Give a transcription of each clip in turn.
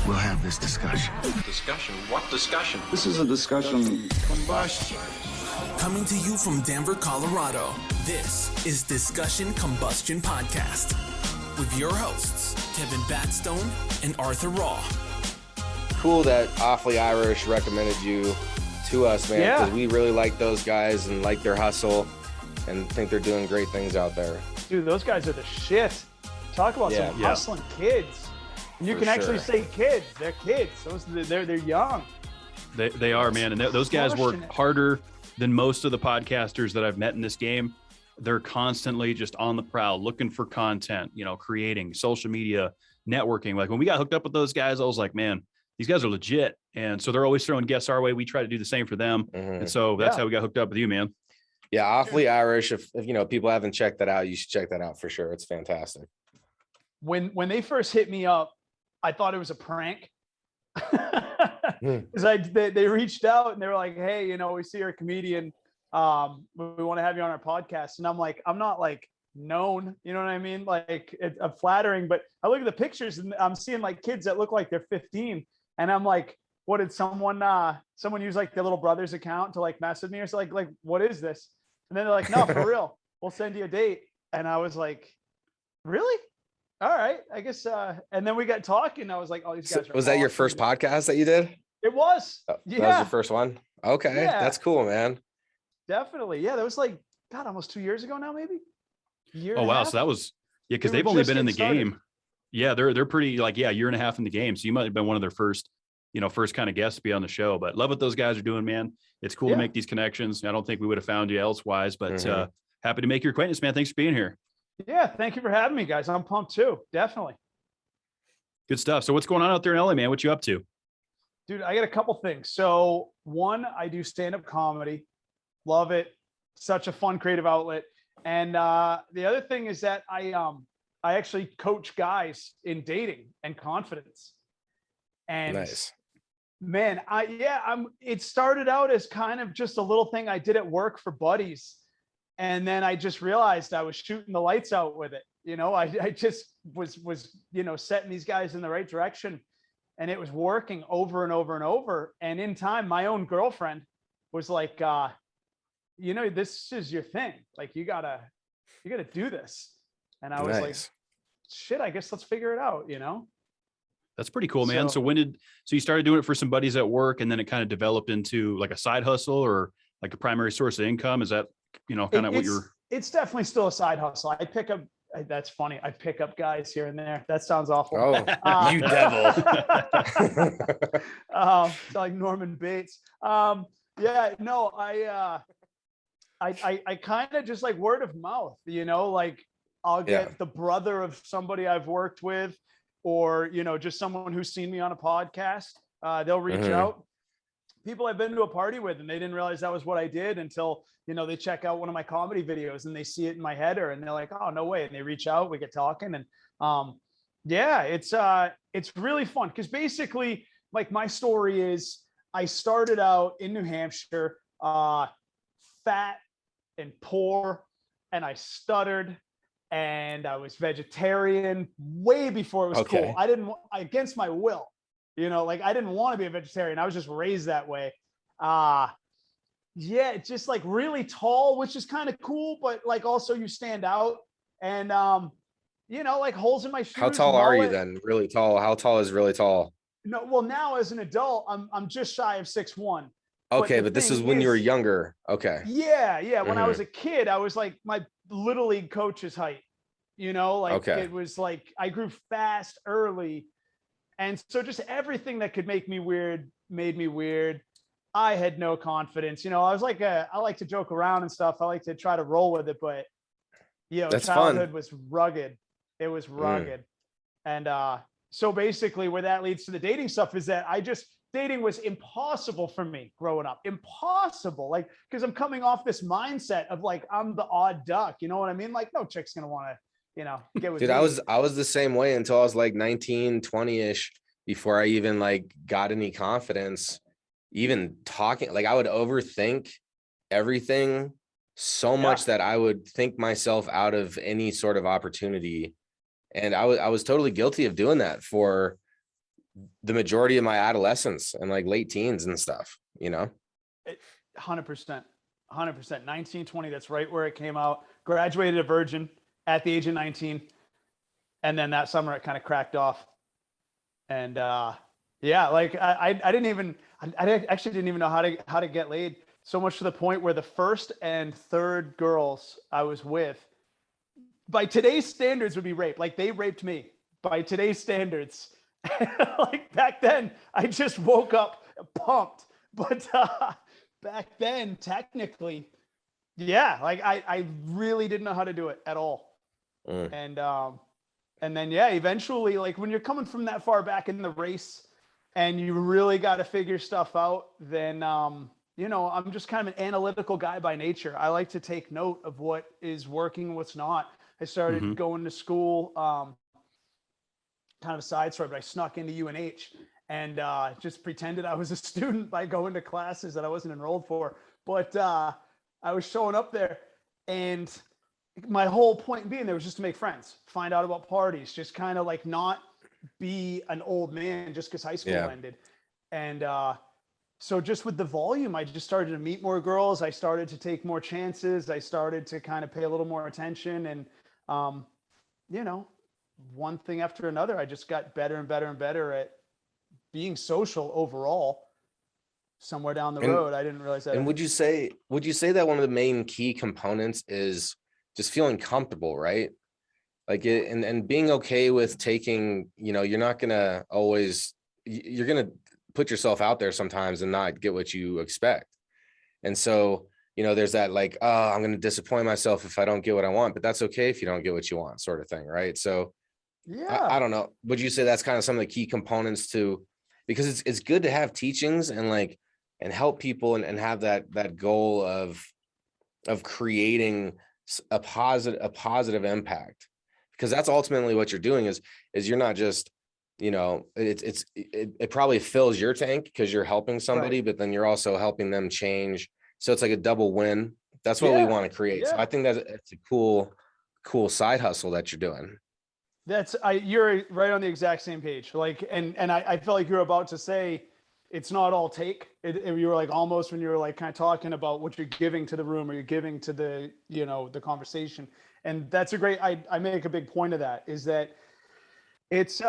we'll have this discussion. Discussion? What discussion? This is a discussion. Combustion. Coming to you from Denver, Colorado, this is Discussion Combustion Podcast with your hosts, Kevin Batstone and Arthur Raw. Cool that Awfully Irish recommended you to us, man, because we really like those guys and like their hustle and think they're doing great things out there. Dude, those guys are the shit. Talk about some hustling kids. You can actually say kids. They're kids. They're young. They are, man. And those guys work harder than most of the podcasters that I've met in this game. They're constantly just on the prowl, looking for content, creating social media, networking. Like when we got hooked up with those guys, I was like, man, these guys are legit. And so they're always throwing guests our way. We try to do the same for them. Mm-hmm. And so that's how we got hooked up with you, man. Yeah. Awfully Irish. If people haven't checked that out, you should check that out for sure. It's fantastic. When they first hit me up, I thought it was a prank. Because they reached out and they were like, hey, we see you're a comedian. We want to have you on our podcast. And I'm like, I'm not like known, you know what I mean? Like it's flattering, but I look at the pictures and I'm seeing like kids that look like they're 15. And I'm like, what did someone use like their little brother's account to like mess with me or something? Like, what is this? And then they're like, no, for real, we'll send you a date. And I was like, really? All right, I guess. And then we got talking. I was like, oh, these guys are was that your first podcast that you did? It was. That was your first one? Okay, that's cool, man. Definitely. Yeah, that was like, God, almost 2 years ago now, maybe? Oh, wow. So that was, because they've only been in the game. Yeah, they're pretty like, year and a half in the game. So you might have been one of their first kind of guests to be on the show. But love what those guys are doing, man. It's cool to make these connections. I don't think we would have found you elsewise, but happy to make your acquaintance, man. Thanks for being here. Yeah, thank you for having me, guys. I'm pumped too. Definitely. Good stuff. So what's going on out there in LA, man? What you up to? Dude, I got a couple things. So one, I do stand-up comedy. Love it. Such a fun creative outlet. And the other thing is that I actually coach guys in dating and confidence. And nice. Man, it started out as kind of just a little thing I did at work for buddies. And then I just realized I was shooting the lights out with it. I just was setting these guys in the right direction, and it was working over and over and over. And in time, my own girlfriend was like, this is your thing. Like, you gotta do this. And I was like, shit, I guess let's figure it out, That's pretty cool, man. So you started doing it for some buddies at work, and then it kind of developed into like a side hustle or like a primary source of income? Is that, kind of what you're... It's definitely still a side hustle. That's funny. I pick up guys here and there. That sounds awful. Oh, you devil. It's like Norman Bates. I kind of just like word of mouth, like I'll get the brother of somebody I've worked with, or, just someone who's seen me on a podcast. They'll reach out. People I've been to a party with, and they didn't realize that was what I did until, they check out one of my comedy videos and they see it in my header and they're like, oh, no way. And they reach out, we get talking. And it's really fun. Because basically, like, my story is I started out in New Hampshire, fat and poor, and I stuttered, and I was vegetarian way before it was cool. Against my will. I didn't want to be a vegetarian. I was just raised that way. It's just like really tall, which is kind of cool, but like also you stand out, and like holes in my shoes. How tall are you then? Really tall? How tall is really tall? No, well, now as an adult, I'm just shy of 6'1". Okay, but this is when you were younger. Okay. Yeah. When I was a kid, I was like my little league coach's height. It was like I grew fast early. And so just everything that could make me weird made me weird. I had no confidence. I was like, I like to joke around and stuff. I like to try to roll with it, but childhood was rugged. It was rugged. And so basically where that leads to the dating stuff is that dating was impossible for me growing up. Impossible. Like, because I'm coming off this mindset of like, I'm the odd duck. You know what I mean? Like, no chick's going to want to, get with Dude, me. I was the same way until I was like 19, 20-ish before I even like got any confidence, even talking. Like, I would overthink everything so much that I would think myself out of any sort of opportunity. And I was totally guilty of doing that for the majority of my adolescence and like late teens and stuff, 100%. 1920. That's right where it came out. Graduated a virgin at the age of 19. And then that summer it kind of cracked off. And like I actually didn't even know how to get laid, so much to the point where the first and third girls I was with, by today's standards, would be rape. Like, they raped me by today's standards. Like, back then I just woke up pumped, but back then, technically, like I really didn't know how to do it at all. And then, eventually, like, when you're coming from that far back in the race and you really got to figure stuff out, then, I'm just kind of an analytical guy by nature. I like to take note of what is working, what's not. I started going to school, kind of a side story, but I snuck into UNH and just pretended I was a student by going to classes that I wasn't enrolled for. But I was showing up there, and my whole point being there was just to make friends, find out about parties, just kind of like not be an old man just because high school ended. And so just with the volume, I just started to meet more girls. I started to take more chances. I started to kind of pay a little more attention. And, one thing after another, I just got better and better and better at being social overall. Somewhere down the road, I didn't realize that. And would you say that one of the main key components is just feeling comfortable, right? Like and being okay with taking, you're not gonna always, you're gonna put yourself out there sometimes and not get what you expect. And so, there's that like, oh, I'm gonna disappoint myself if I don't get what I want, but that's okay if you don't get what you want, sort of thing, right? So I don't know. Would you say that's kind of some of the key components to, because it's good to have teachings and help people and have that goal of creating a positive impact, because that's ultimately what you're doing is you're not just, it probably fills your tank because you're helping somebody, right, but then you're also helping them change. So it's like a double win. That's what we want to create. So I think it's a cool side hustle that you're doing. You're right on the exact same page. Like, and I felt like you're about to say, it's not all take. You were like, almost when you were like kind of talking about what you're giving to the room or you're giving to the, the conversation. And that's a great, I make a big point of that, is that it's,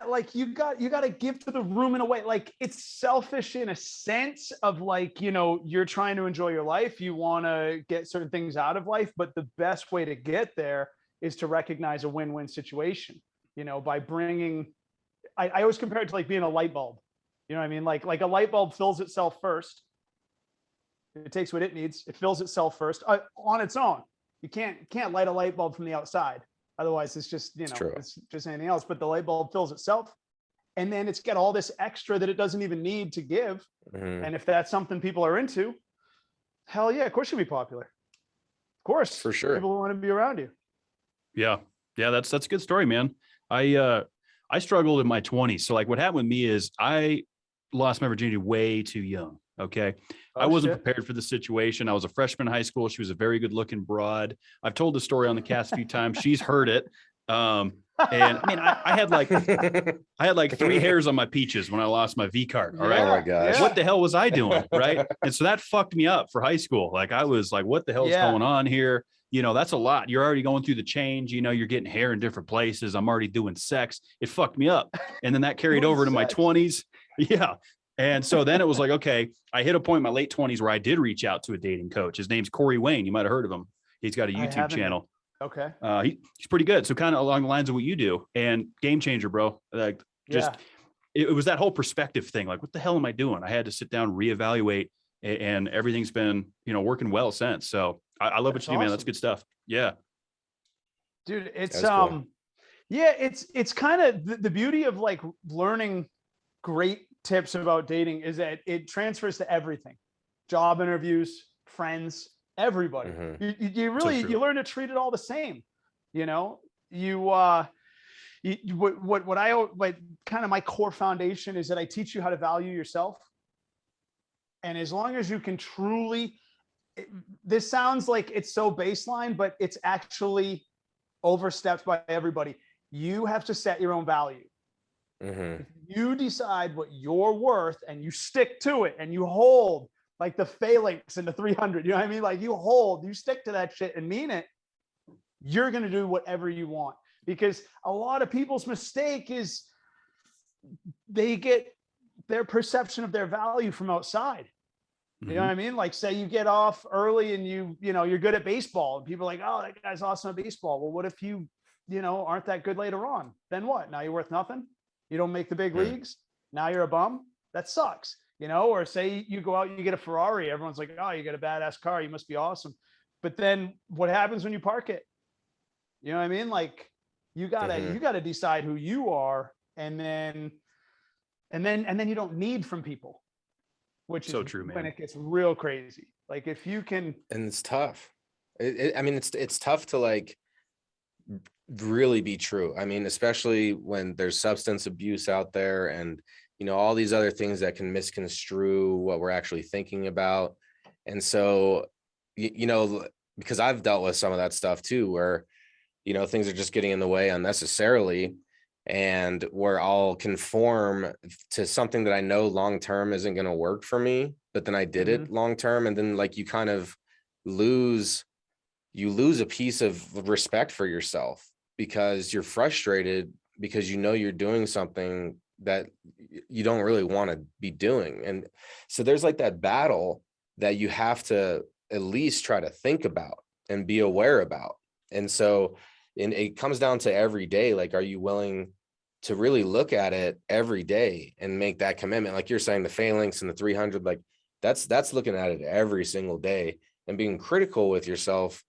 like you got to give to the room in a way, like it's selfish in a sense of like, you're trying to enjoy your life. You want to get certain things out of life, but the best way to get there is to recognize a win-win situation, by bringing, I always compare it to like being a light bulb. You know what I mean? Like a light bulb fills itself first. It takes what it needs. It fills itself first on its own. You can't light a light bulb from the outside. Otherwise, it's just, it's just anything else. But the light bulb fills itself, and then it's got all this extra that it doesn't even need to give. Mm-hmm. And if that's something people are into, hell yeah, of course you'll be popular. Of course, for sure. People want to be around you. Yeah, that's a good story, man. I struggled in my 20s. So like what happened with me is I lost my virginity way too young. Okay. I wasn't prepared for the situation. I was a freshman in high school. She was a very good looking broad. I've told the story on the cast a few times. She's heard it. And I mean, I had like 3 hairs on my peaches when I lost my V card. All right. Oh my gosh. What the hell was I doing? Right. And so that fucked me up for high school. Like I was like, what the hell is going on here? That's a lot. You're already going through the change. You're getting hair in different places. I'm already doing sex. It fucked me up. And then that carried over to my 20s. Yeah. And so then it was like, okay, I hit a point in my late 20s where I did reach out to a dating coach. His name's Corey Wayne. You might've heard of him. He's got a YouTube channel. Okay. He's pretty good. So kind of along the lines of what you do, and game changer, bro. Like it was that whole perspective thing. Like, what the hell am I doing? I had to sit down, reevaluate, and everything's been, working well since. So I love what you do, man. That's good stuff. Yeah. Dude, it's, cool. it's kind of the beauty of like learning great tips about dating is that it transfers to everything. Job interviews, friends, everybody. Mm-hmm. You really, you learn to treat it all the same. What I like, kind of my core foundation is that I teach you how to value yourself. And as long as you can truly, this sounds like it's so baseline, but it's actually overstepped by everybody. You have to set your own value. If you decide what you're worth and you stick to it and you hold like the phalanx in the 300, you know what I mean? Like you stick to that shit and mean it, you're going to do whatever you want. Because a lot of people's mistake is they get their perception of their value from outside. You know what I mean? Like say you get off early and you're good at baseball and people are like, oh, that guy's awesome at baseball. Well, what if you aren't that good later on? Then what? Now you're worth nothing. You don't make the big leagues. Now you're a bum. That sucks, or say you go out, you get a Ferrari. Everyone's like, oh, you got a badass car. You must be awesome. But then what happens when you park it? You know what I mean? Like you gotta decide who you are, and then you don't need from people, which so is true, man. When it gets real crazy. Like if you can, and it's tough. It's tough to like really be true. I mean, especially when there's substance abuse out there and, all these other things that can misconstrue what we're actually thinking about. And so, because I've dealt with some of that stuff too, where, things are just getting in the way unnecessarily. And where I'll conform to something that I know long-term isn't going to work for me, but then I did it long-term. And then like you kind of lose a piece of respect for yourself because you're frustrated because you're doing something that you don't really want to be doing. And so there's like that battle that you have to at least try to think about and be aware about. And so it comes down to every day. Like, are you willing to really look at it every day and make that commitment? Like you're saying, the phalanx and the 300, like that's looking at it every single day and being critical with yourself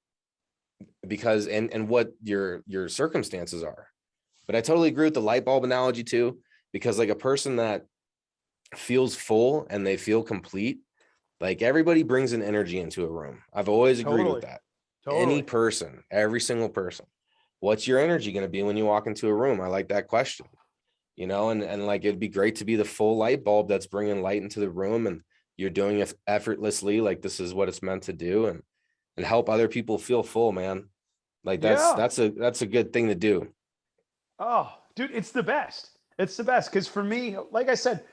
because and what your circumstances are. But I totally agree with the light bulb analogy too, because like a person that feels full and they feel complete, like everybody brings an energy into a room. I've always agreed with that. Any person, every single person. What's your energy going to be when you walk into a room? I like that question, and like, it'd be great to be the full light bulb that's bringing light into the room and you're doing it effortlessly. Like this is what it's meant to do and help other people feel full, man. Like that's a good thing to do. Oh, dude, it's the best. It's the best. Cause for me, like I said,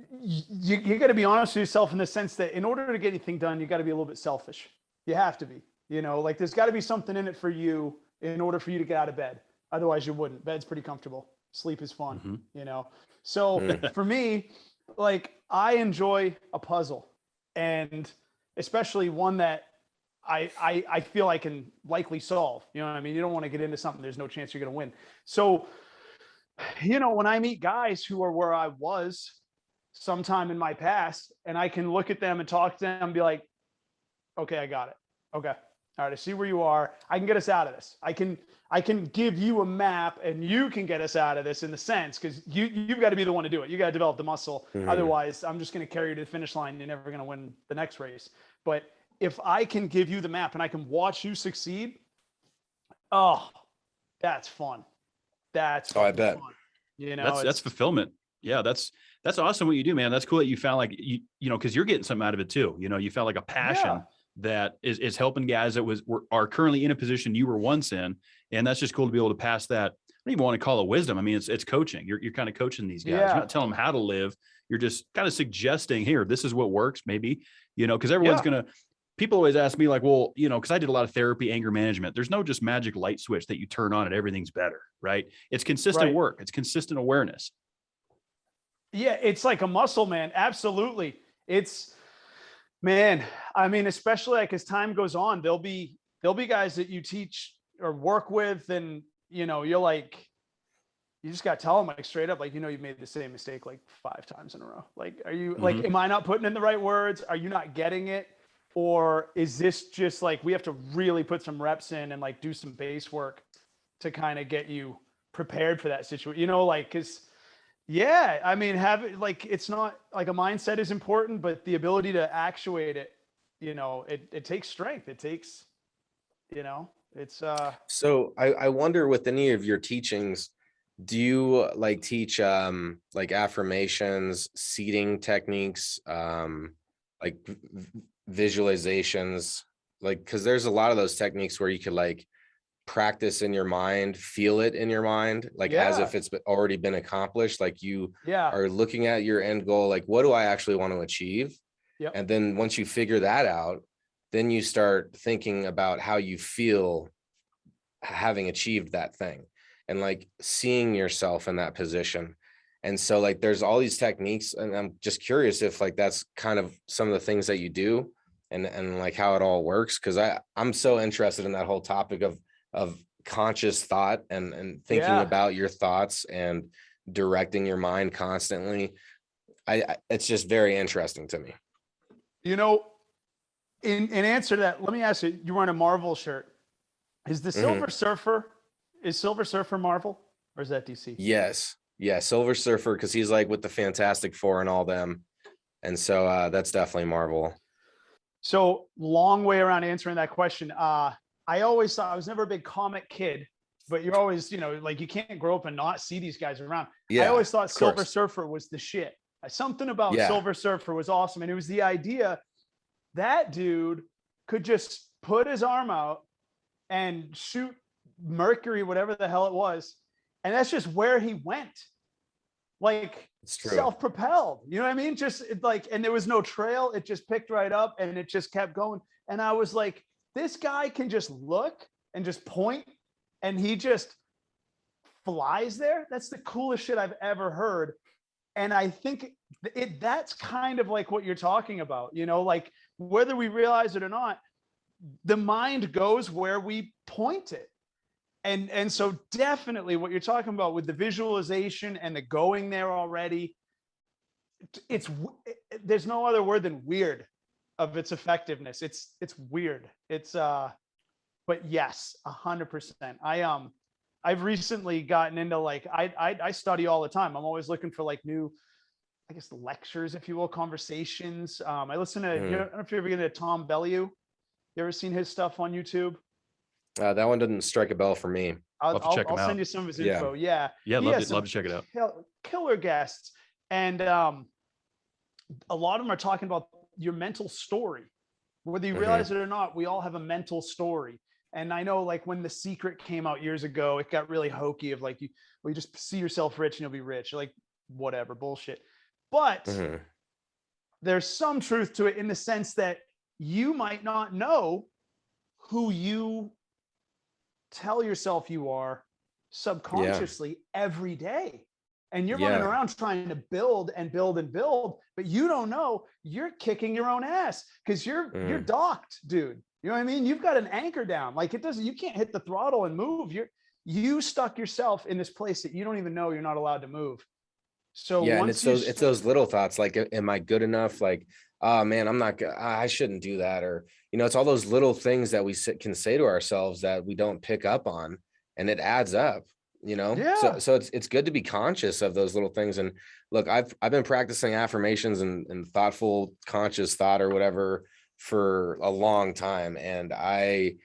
you got to be honest with yourself in the sense that in order to get anything done, you got to be a little bit selfish. You have to be, like there's got to be something in it for you in order for you to get out of bed. Otherwise you wouldn't. Bed's pretty comfortable. Sleep is fun, So for me, like I enjoy a puzzle, and especially one that I feel I can likely solve. You know what I mean? You don't want to get into something there's no chance you're going to win. So, when I meet guys who are where I was sometime in my past, and I can look at them and talk to them and be like, okay, I got it. Okay. All right, I see where you are. I can get us out of this. I can give you a map and you can get us out of this in the sense, because you've got to be the one to do it. You got to develop the muscle. Otherwise, I'm just going to carry you to the finish line. You're never going to win the next race. But if I can give you the map and I can watch you succeed, oh, that's fun. That's I bet. Fun. That's fulfillment. Yeah, that's awesome what you do, man. That's cool that you found like because you're getting something out of it too. You felt like a passion that is helping guys that are currently in a position you were once in, and that's just cool to be able to pass that. I don't even want to call it wisdom. I mean, it's coaching. You're kind of coaching these guys. You're not telling them how to live. You're just kind of suggesting, here, this is what works, maybe. Because everyone's gonna. People always ask me like, well, because I did a lot of therapy, anger management. There's no just magic light switch that you turn on and everything's better, right? It's consistent work. It's consistent awareness. Yeah, it's like a muscle, man. Absolutely. Man, I mean, especially like as time goes on, there'll be guys that you teach or work with, and you're like, you just got to tell them like straight up, like, you've made the same mistake like 5 times in a row. Like, are you like, am I not putting in the right words? Are you not getting it? Or is this just like, we have to really put some reps in and like do some base work to kind of get you prepared for that situation, cause I mean, it's not like a mindset is important, but the ability to actuate it, it takes strength. It takes, it's So I wonder, with any of your teachings, do you like teach like affirmations, seating techniques, like visualizations, like, because there's a lot of those techniques where you could like practice in your mind, feel it in your mind, like as if it's already been accomplished. Like you are looking at your end goal, like what do I actually want to achieve? And then once you figure that out, then you start thinking about how you feel having achieved that thing and like seeing yourself in that position. And so like there's all these techniques, and I'm just curious if like that's kind of some of the things that you do and like how it all works, because I'm so interested in that whole topic of conscious thought and thinking about your thoughts and directing your mind constantly. It's just very interesting to me. You know, in answer to that, let me ask you, you're wearing a Marvel shirt. Is the Silver Surfer, is Silver Surfer Marvel or is that DC? Yes. Yeah. Silver Surfer, because he's like with the Fantastic Four and all them. And so that's definitely Marvel. So long way around answering that question. I always thought, I was never a big comic kid, but you're always, you know, like you can't grow up and not see these guys around. I always thought Silver Surfer was the shit. Something about Silver Surfer was awesome. And it was the idea that dude could just put his arm out and shoot Mercury, whatever the hell it was. And that's just where he went. Like self-propelled, you know what I mean? Just like, and there was no trail. It just picked right up and it just kept going. And I was like, this guy can just look and just point and he just flies there. That's the coolest shit I've ever heard. And I think that's kind of like what you're talking about, you know, like whether we realize it or not, the mind goes where we point it. And so definitely what you're talking about with the visualization and the going there already, there's no other word than weird of its effectiveness. It's weird. But yes, 100%. I've recently gotten into like, I study all the time. I'm always looking for like new, I guess, lectures, if you will, conversations. I listen to, I don't know if you're ever getting to Tom Bellew. You ever seen his stuff on YouTube? That one didn't strike a bell for me. I'll send you some of his info. Yeah. Love to check it out. Killer guests. And a lot of them are talking about your mental story. Whether you realize it or not, we all have a mental story. And I know like when The Secret came out years ago, it got really hokey of like, you just see yourself rich and you'll be rich. Like whatever, bullshit. But there's some truth to it in the sense that you might not know who you tell yourself you are subconsciously every day. And you're running around trying to build and build and build, but you don't know you're kicking your own ass because you're docked, dude. You know what I mean? You've got an anchor down. Like you can't hit the throttle and move. You stuck yourself in this place that you don't even know you're not allowed to move. So and it's those little thoughts like, am I good enough? Like, oh man, I shouldn't do that. Or, you know, it's all those little things that we can say to ourselves that we don't pick up on, and it adds up, you know? So it's good to be conscious of those little things. And look, I've been practicing affirmations and thoughtful, conscious thought or whatever for a long time. And I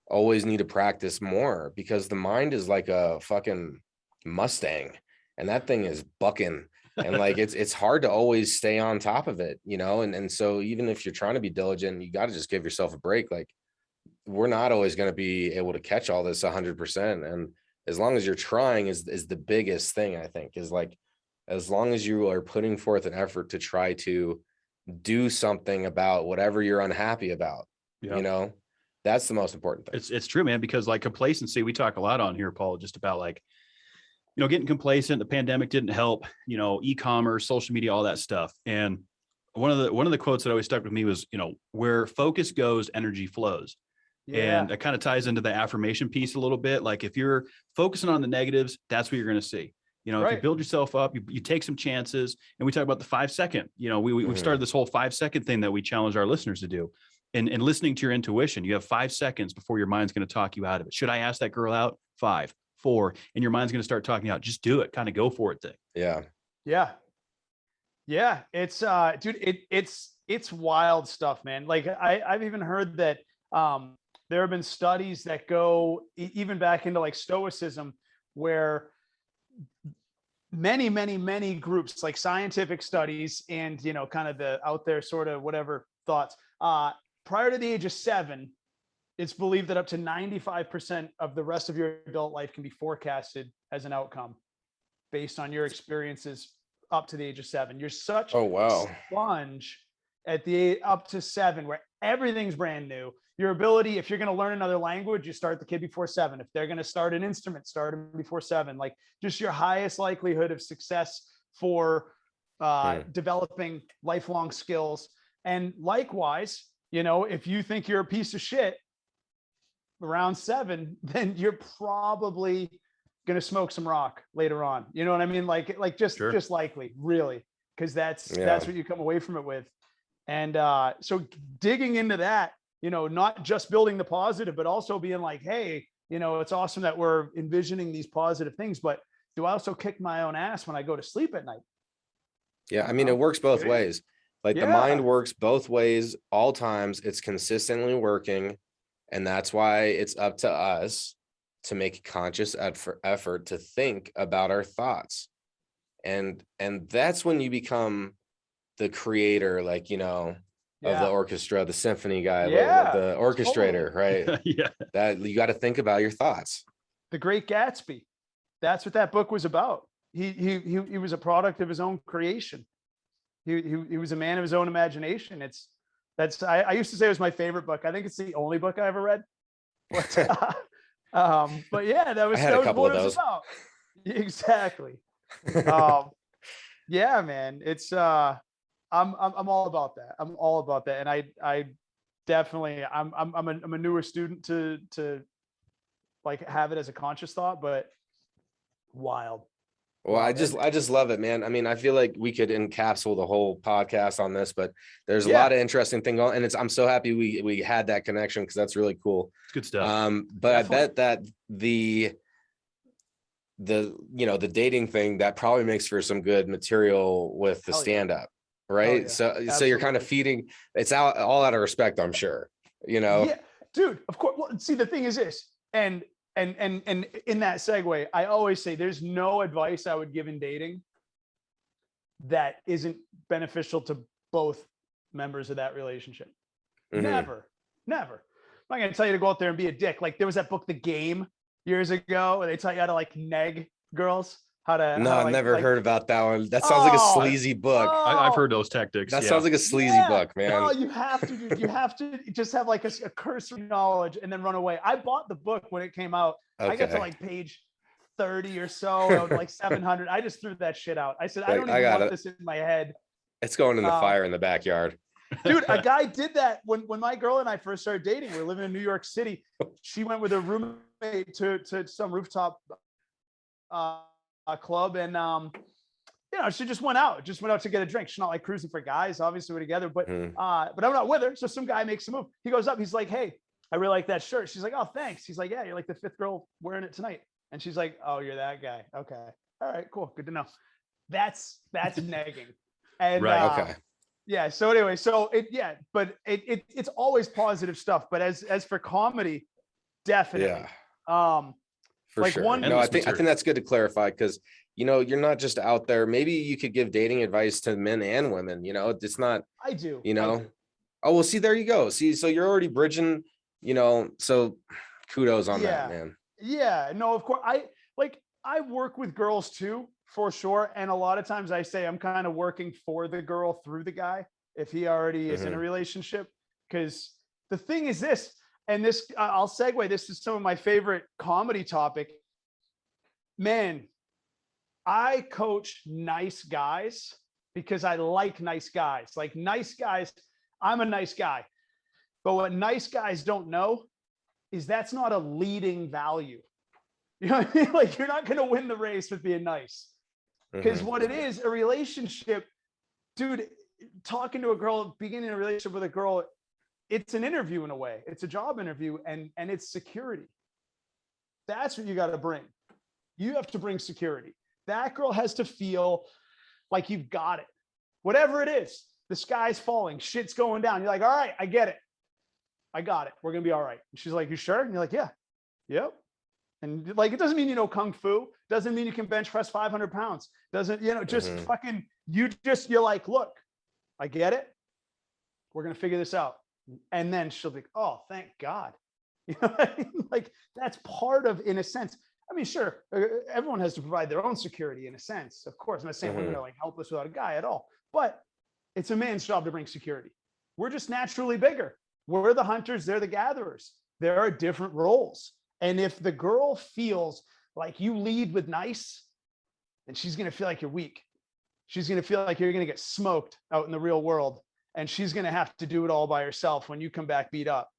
always need to practice more because the mind is like a fucking Mustang and that thing is bucking. And like, it's hard to always stay on top of it, you know? And so even if you're trying to be diligent, you got to just give yourself a break. Like we're not always going to be able to catch all this 100%. And as long as you're trying is the biggest thing, I think, is like, as long as you are putting forth an effort to try to do something about whatever you're unhappy about, you know, that's the most important thing. It's true, man, because like complacency, we talk a lot on here, Paul, just about like, you know, getting complacent. The pandemic didn't help, you know, e-commerce, social media, all that stuff. And one of the quotes that always stuck with me was, you know, where focus goes, energy flows. And that kind of ties into the affirmation piece a little bit. Like if you're focusing on the negatives, that's what you're going to see. You know, if you build yourself up, you take some chances. And we talk about the 5 second, you know, we've started this whole 5 second thing that we challenge our listeners to do. And listening to your intuition, you have 5 seconds before your mind's going to talk you out of it. Should I ask that girl out? 5, 4, and your mind's going to start talking out. Just do it. Kind of go for it thing. Yeah. It's dude, it's wild stuff, man. Like I've even heard that there have been studies that go even back into like Stoicism, where many groups, like scientific studies and, you know, kind of the out there sort of whatever thoughts, prior to the age of 7, it's believed that up to 95% of the rest of your adult life can be forecasted as an outcome based on your experiences up to the age of 7. You're such a sponge at the up to 7, where everything's brand new. Your ability, if you're going to learn another language, you start the kid before 7. If they're going to start an instrument, start them before 7. Like, just your highest likelihood of success for developing lifelong skills. And likewise, you know, if you think you're a piece of shit around 7, then you're probably going to smoke some rock later on. You know what I mean? Like just likely, really, because that's what you come away from it with. And so digging into that, you know, not just building the positive, but also being like, hey, you know, it's awesome that we're envisioning these positive things, but do I also kick my own ass when I go to sleep at night? Yeah. I mean, it works both ways. Like the mind works both ways all times. It's consistently working. And that's why it's up to us to make a conscious effort to think about our thoughts. And that's when you become the creator, like, you know, of the orchestra, the symphony guy, the orchestrator, right? That you got to think about your thoughts. The Great Gatsby. That's what that book was about. He was a product of his own creation. He was a man of his own imagination. I used to say it was my favorite book. I think it's the only book I ever read. But yeah, that was what it was about. Exactly. Yeah, man. It's I'm all about that. I'm all about that. And I definitely I'm a newer student to like have it as a conscious thought, but wild. Well, I just love it, man. I mean, I feel like we could encapsulate the whole podcast on this, but there's a lot of interesting things going, and I'm so happy we had that connection, because that's really cool. It's good stuff. But definitely. I bet that the you know, the dating thing, that probably makes for some good material with the stand-up, right? So you're kind of feeding, it's all out of respect, I'm sure, you know. Yeah, dude, of course. Well, see, the thing is this, and in that segue, I always say there's no advice I would give in dating that isn't beneficial to both members of that relationship. Never. I'm not going to tell you to go out there and be a dick. Like, there was that book, The Game, years ago, where they taught you how to like neg girls. I've never heard about that one. That sounds like a sleazy book. I've heard those tactics. That sounds like a sleazy book, man. No, you have to. You have to just have like a cursory knowledge and then run away. I bought the book when it came out. Okay. I got to like page 30 or so, like 700. I just threw that shit out. I said, I don't even want this in my head. It's going in the fire in the backyard. Dude, a guy did that when my girl and I first started dating. We were living in New York City. She went with her roommate to some rooftop club, and you know, she just went out to get a drink. She's not like cruising for guys, obviously we're together, but I'm not with her. So some guy makes a move. He goes up, he's like, hey, I really like that shirt. She's like, oh, thanks. He's like, yeah, you're like the 5th girl wearing it tonight. And she's like, oh, you're that guy. Okay, all right, cool, good to know. That's negging. And okay. Yeah. So anyway, but it's always positive stuff. But as for comedy, definitely. Yeah. For like sure. I think that's good to clarify, because, you know, you're not just out there. Maybe you could give dating advice to men and women, you know, it's not, I do, you know. Oh, well, see, there you go. See, so you're already bridging, you know, so kudos on that, man. Yeah, no, of course. I work with girls too, for sure. And a lot of times I say I'm kind of working for the girl through the guy, if he already is in a relationship. Because the thing is this, and this, I'll segue, this is some of my favorite comedy topic. Man, I coach nice guys because I like nice guys. Like, nice guys, I'm a nice guy. But what nice guys don't know is that's not a leading value. You know what I mean? Like, you're not going to win the race with being nice. Because what it is, a relationship, dude, talking to a girl, beginning a relationship with a girl, it's an interview in a way. It's a job interview, and it's security. That's what you got to bring. You have to bring security. That girl has to feel like you've got it. Whatever it is, the sky's falling, shit's going down. You're like, all right, I get it. I got it. We're going to be all right. And she's like, you sure? And you're like, yeah. Yep. And like, it doesn't mean you know kung fu. Doesn't mean you can bench press 500 pounds. Doesn't, you know, just fucking, you're like, look, I get it. We're going to figure this out. And then she'll be, oh, thank God. You know what I mean? Like that's part of, in a sense. I mean, sure, everyone has to provide their own security in a sense. Of course, I'm not saying women are like helpless without a guy at all, but it's a man's job to bring security. We're just naturally bigger. We're the hunters, they're the gatherers. There are different roles. And if the girl feels like you lead with nice, then she's going to feel like you're weak. She's going to feel like you're going to get smoked out in the real world. And she's going to have to do it all by herself when you come back beat up.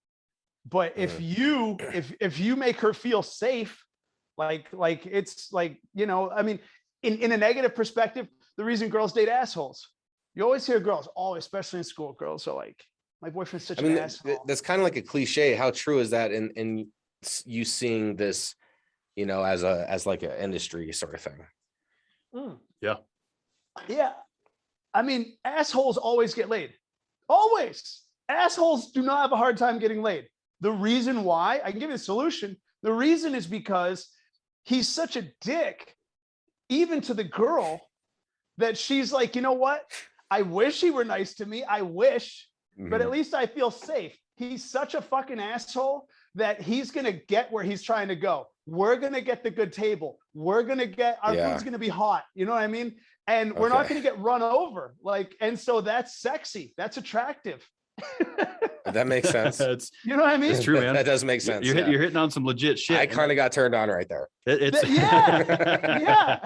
But if you make her feel safe, like it's like, you know, I mean, in a negative perspective, the reason girls date assholes, you always hear girls, especially in school, girls are like, my boyfriend's such an asshole. That's kind of like a cliche. How true is that in you seeing this, you know, as like an industry sort of thing? Yeah. I mean, assholes always get laid. Always. Assholes do not have a hard time getting laid. The reason why, I can give you a solution. The reason is because he's such a dick, even to the girl, that she's like, you know what? I wish he were nice to me. I wish, but at least I feel safe. He's such a fucking asshole that he's going to get where he's trying to go. We're going to get the good table. We're going to get, our food's going to be hot. You know what I mean? And we're not going to get run over. Like, and so that's sexy. That's attractive. That makes sense. You know what I mean? It's true, man. That does make sense. You're hitting on some legit shit. I kind of got turned on right there. Yeah.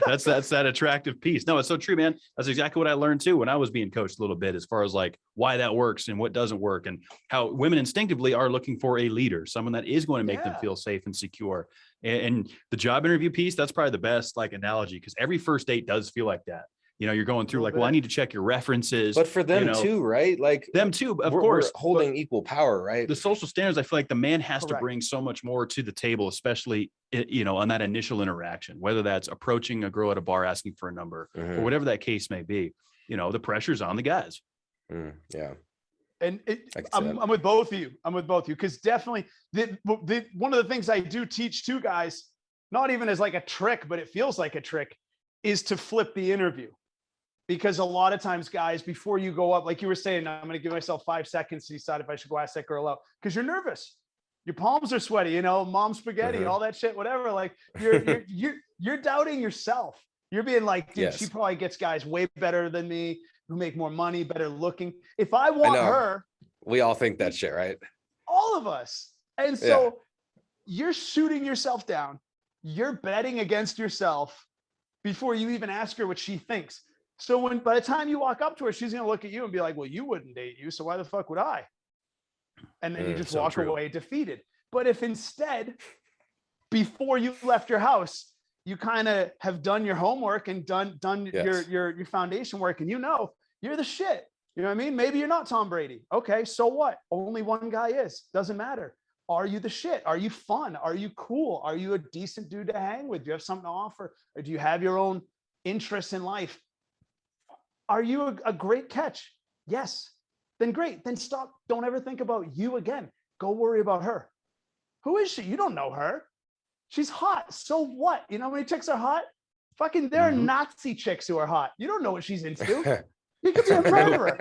That's that attractive piece. No, it's so true, man. That's exactly what I learned too when I was being coached a little bit, as far as like why that works and what doesn't work, and how women instinctively are looking for a leader, someone that is going to make them feel safe and secure. And the job interview piece, that's probably the best like analogy, because every first date does feel like that. You know, you're going through like, well, I need to check your references. But for them too, right? Like them too, of course. We're holding equal power, right? The social standards, I feel like the man has to bring so much more to the table, especially, you know, on that initial interaction, whether that's approaching a girl at a bar asking for a number or whatever that case may be. You know, the pressure's on the guys. Yeah. And I'm with both of you. Because definitely one of the things I do teach to guys, not even as like a trick, but it feels like a trick, is to flip the interview. Because a lot of times, guys, before you go up, like you were saying, I'm going to give myself 5 seconds to decide if I should go ask that girl out, because you're nervous. Your palms are sweaty, you know, mom spaghetti, all that shit, whatever. Like you're doubting yourself. You're being like, dude, she probably gets guys way better than me, who make more money, better looking. If I want her, we all think that shit, right? All of us. And so you're shooting yourself down. You're betting against yourself before you even ask her what she thinks. So by the time you walk up to her, she's going to look at you and be like, well, you wouldn't date you, so why the fuck would I? And then you just walk away defeated. But if instead, before you left your house, you kind of have done your homework and done your foundation work, and you know, you're the shit. You know what I mean? Maybe you're not Tom Brady. Okay, so what? Only one guy is. Doesn't matter. Are you the shit? Are you fun? Are you cool? Are you a decent dude to hang with? Do you have something to offer? Or do you have your own interests in life? Are you a great catch? Yes. Then great. Then stop. Don't ever think about you again. Go worry about her. Who is she? You don't know her. She's hot. So what? You know how many chicks are hot? Fucking there are Nazi chicks who are hot. You don't know what she's into. You could be a murderer.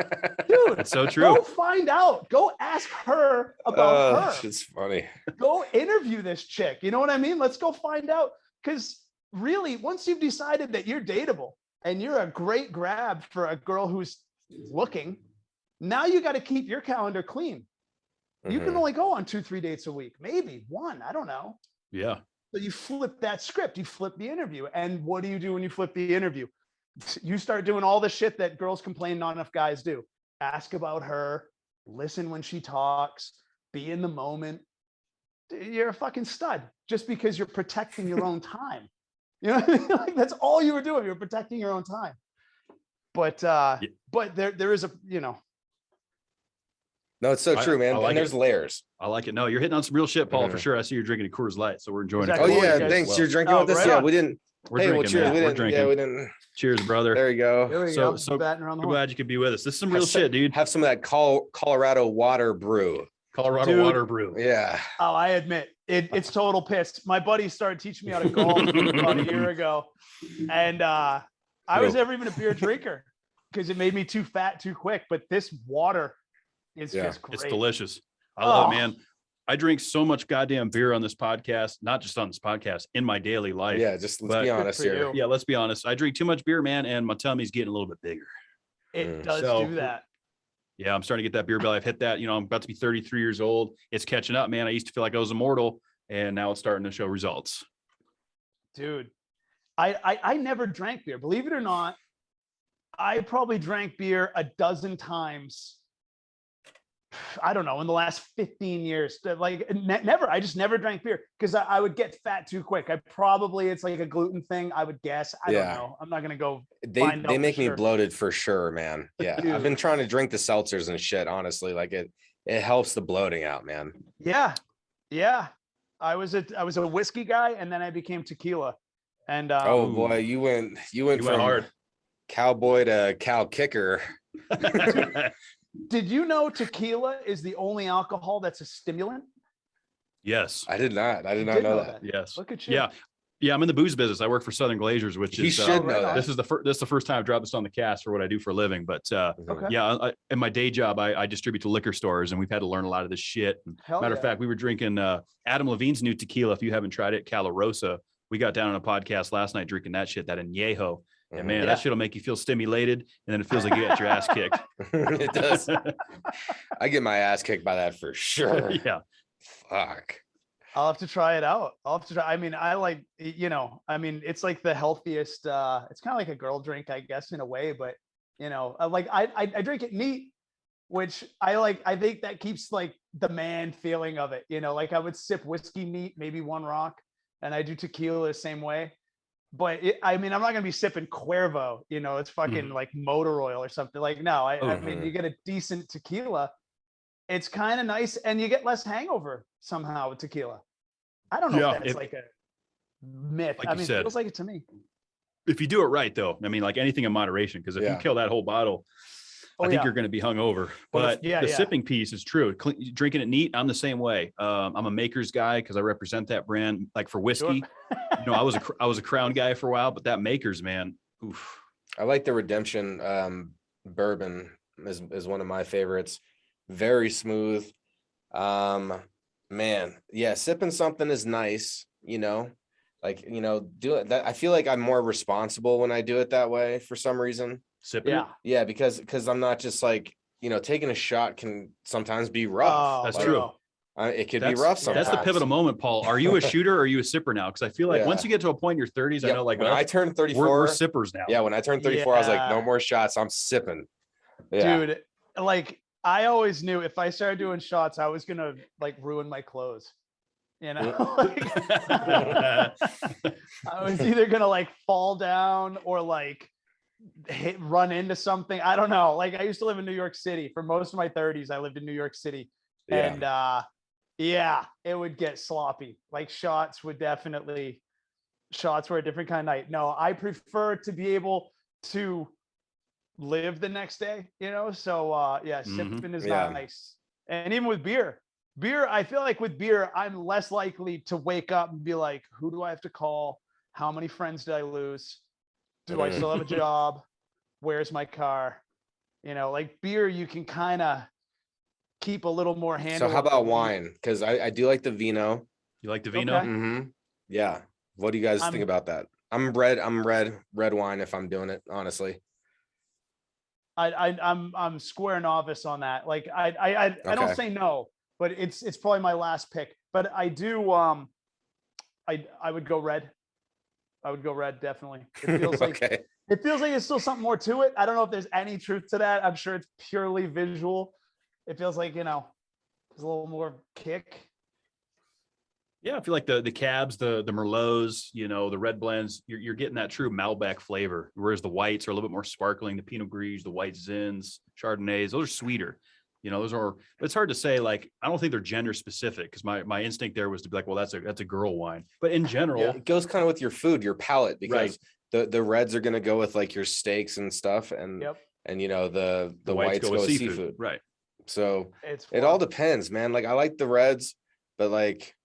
Dude, it's so true. Go find out. Go ask her about her. It's funny. Go interview this chick. You know what I mean? Let's go find out. Because really, once you've decided that you're dateable and you're a great grab for a girl who's looking, now you got to keep your calendar clean. You can only go on 2-3 dates a week, maybe one. I don't know. Yeah. So you flip that script. You flip the interview. And what do you do when you flip the interview? You start doing all the shit that girls complain not enough guys do. Ask about her, listen when she talks, be in the moment. You're a fucking stud just because you're protecting your own time. You know what I mean? Like that's all you were doing. You're protecting your own time. But there is a, you know. No, it's so true, man. Like and there's layers. I like it. No, you're hitting on some real shit, Paul, for sure. I see you're drinking a Coors Light, so we're enjoying it. Oh yeah, thanks. You're drinking with us. Right on. We didn't. We're drinking, man. We're drinking. Yeah, we didn't. Cheers, brother. There you go. There we go. So glad you could be with us. This is some real shit, dude. Have some of that Colorado water brew. Colorado water brew. Yeah. Oh, I admit it's total piss. My buddy started teaching me how to golf about a year ago, and I was never even a beer drinker because it made me too fat too quick. But this water is just great. It's delicious. I love it, man. I drink so much goddamn beer on this podcast, not just on this podcast, in my daily life. Yeah, let's be honest here. Yeah, let's be honest. I drink too much beer, man, and my tummy's getting a little bit bigger. It does do that. Yeah, I'm starting to get that beer belly. I've hit that. I'm about to be 33 years old. It's catching up, man. I used to feel like I was immortal, and now it's starting to show results. Dude, I never drank beer. Believe it or not, I probably drank beer a dozen times. I don't know, in the last 15 years, like never. I just never drank beer because I would get fat too quick. It's like a gluten thing, I would guess. I don't know. I'm not going to go. They make me bloated for sure, man. Yeah. Dude. I've been trying to drink the seltzers and shit, honestly. Like it helps the bloating out, man. Yeah. Yeah. I was a whiskey guy, and then I became tequila. And oh boy, you went from hard cowboy to cow kicker. Did you know tequila is the only alcohol that's a stimulant? Yes. I did not know that. Yes. Look at you. Yeah. I'm in the booze business. I work for Southern Glazers, which is, should know that. This is the first time I've dropped this on the cast for what I do for a living. But yeah, in my day job, I distribute to liquor stores, and we've had to learn a lot of this shit. Matter of fact, we were drinking Adam Levine's new tequila. If you haven't tried it, Calarosa. We got down on a podcast last night drinking that shit, that Añejo. And man, that shit'll make you feel stimulated, and then it feels like you got your ass kicked. It does. I get my ass kicked by that for sure. Yeah. Fuck. I'll have to try it out. I mean, I like, it's like the healthiest, it's kind of like a girl drink, I guess, in a way, but I drink it neat, which I like. I think that keeps like the man feeling of it, like I would sip whiskey neat, maybe one rock, and I do tequila the same way. But I'm not going to be sipping Cuervo, it's fucking like motor oil or something. Like, no, I mean, you get a decent tequila. It's kind of nice, and you get less hangover somehow with tequila. I don't know if that's like a myth. Like it feels like it to me. If you do it right, though, like anything in moderation, because if you kill that whole bottle, I think you're going to be hungover. But the sipping piece is true. Drinking it neat, I'm the same way. I'm a Maker's guy because I represent that brand. Like for whiskey, I was a Crown guy for a while, but that Maker's, man, oof. I like the Redemption bourbon is one of my favorites. Very smooth. Man, yeah, sipping something is nice. Do it. That I feel like I'm more responsible when I do it that way for some reason. Sipping. Yeah, because I'm not just like, taking a shot can sometimes be rough. Oh, that's true. It could be rough sometimes. That's the pivotal moment, Paul. Are you a shooter or are you a sipper now? Because I feel like once you get to a point in your 30s, I know like when I turned 34, we're sippers now. Yeah, when I turned 34, I was like, no more shots. I'm sipping. Yeah. Dude, like I always knew if I started doing shots, I was gonna like ruin my clothes. I was either gonna like fall down or like run into something. I don't know. Like I used to live in New York City for most of my 30s. I lived in New York City, and it would get sloppy. Like shots were a different kind of night. No, I prefer to be able to live the next day, so sipping is nice. And even with beer, I feel like with beer, I'm less likely to wake up and be like, who do I have to call? How many friends did I lose? Do I still have a job? Where's my car? Like beer, you can kind of keep a little more handle. So how about wine? Because I do like the vino. You like the vino? Okay. Mm-hmm. Yeah. What do you guys think about that? I'm red wine if I'm doing it, honestly. I'm square novice on that. Like I don't say no, but it's probably my last pick. But I do I would go red. I would go red, definitely. It feels like it feels like there's still something more to it. I don't know if there's any truth to that. I'm sure it's purely visual. It feels like, there's a little more kick. Yeah, I feel like the cabs, the Merlots, the red blends, you're getting that true Malbec flavor, whereas the whites are a little bit more sparkling. The Pinot Gris, the white Zins, Chardonnays, those are sweeter. Those are. But it's hard to say. Like, I don't think they're gender specific because my instinct there was to be like, well, that's a girl wine. But in general, it goes kind of with your food, your palate, because the reds are going to go with like your steaks and stuff, and the whites go with seafood, right? So it all depends, man. Like I like the reds, but like,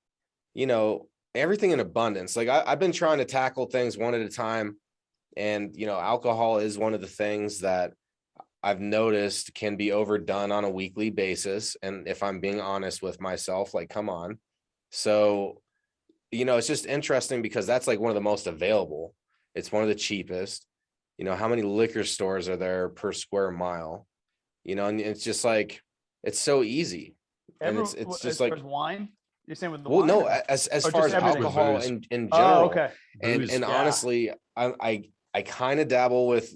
everything in abundance. Like I've been trying to tackle things one at a time, and alcohol is one of the things that I've noticed can be overdone on a weekly basis. And if I'm being honest with myself, like, come on. So, it's just interesting because that's like one of the most available. It's one of the cheapest. How many liquor stores are there per square mile? And it's just like, it's so easy. And it's just as like far as wine. You're saying with the well, wine? no, as far as everything? alcohol Booze. in Oh, general. okay. And Booze, honestly, I kind of dabble with,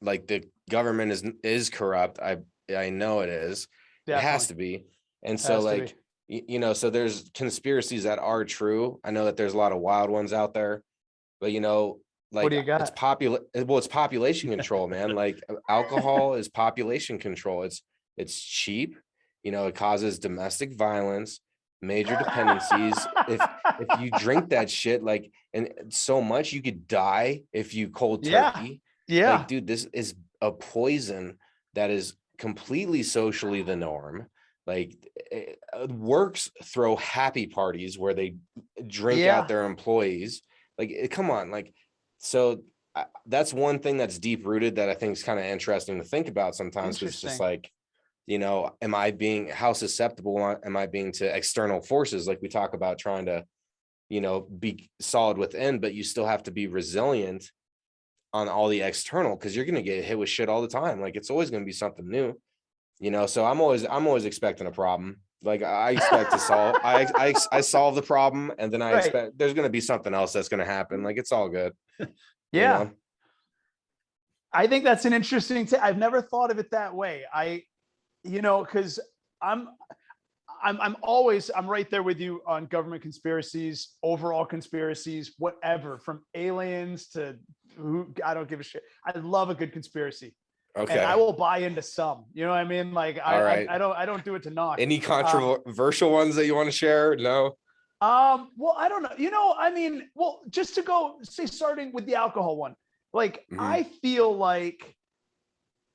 like the government is corrupt. I know it is. It has to be. And so like, so there's conspiracies that are true. I know that there's a lot of wild ones out there, but like What do you got? it's population control, man. Like alcohol is population control. It's cheap. It causes domestic violence, major dependencies. If you drink that shit, like, and so much you could die if you cold turkey. Yeah. Like, dude, this is a poison that is completely socially the norm. Like, works throw happy parties where they drink out their employees. Like, come on, like, so that's one thing that's deep rooted that I think is kind of interesting to think about sometimes, because it's just like, how susceptible am I being to external forces? Like we talk about trying to, be solid within, but you still have to be resilient on all the external, because you're going to get hit with shit all the time. Like, it's always going to be something new, so I'm always expecting a problem. Like, I expect to solve, I solve the problem, and then I expect there's going to be something else that's going to happen. Like, it's all good. Yeah. I think that's an interesting I've never thought of it that way. Because I'm right there with you on government conspiracies, overall conspiracies, whatever, from aliens to I don't give a shit. I love a good conspiration. Okay. And I will buy into some, you know what I mean? Like, I don't do it to knock. Any controversial ones that you want to share? No. Well, I don't know. Just to go starting with the alcohol one, like, I feel like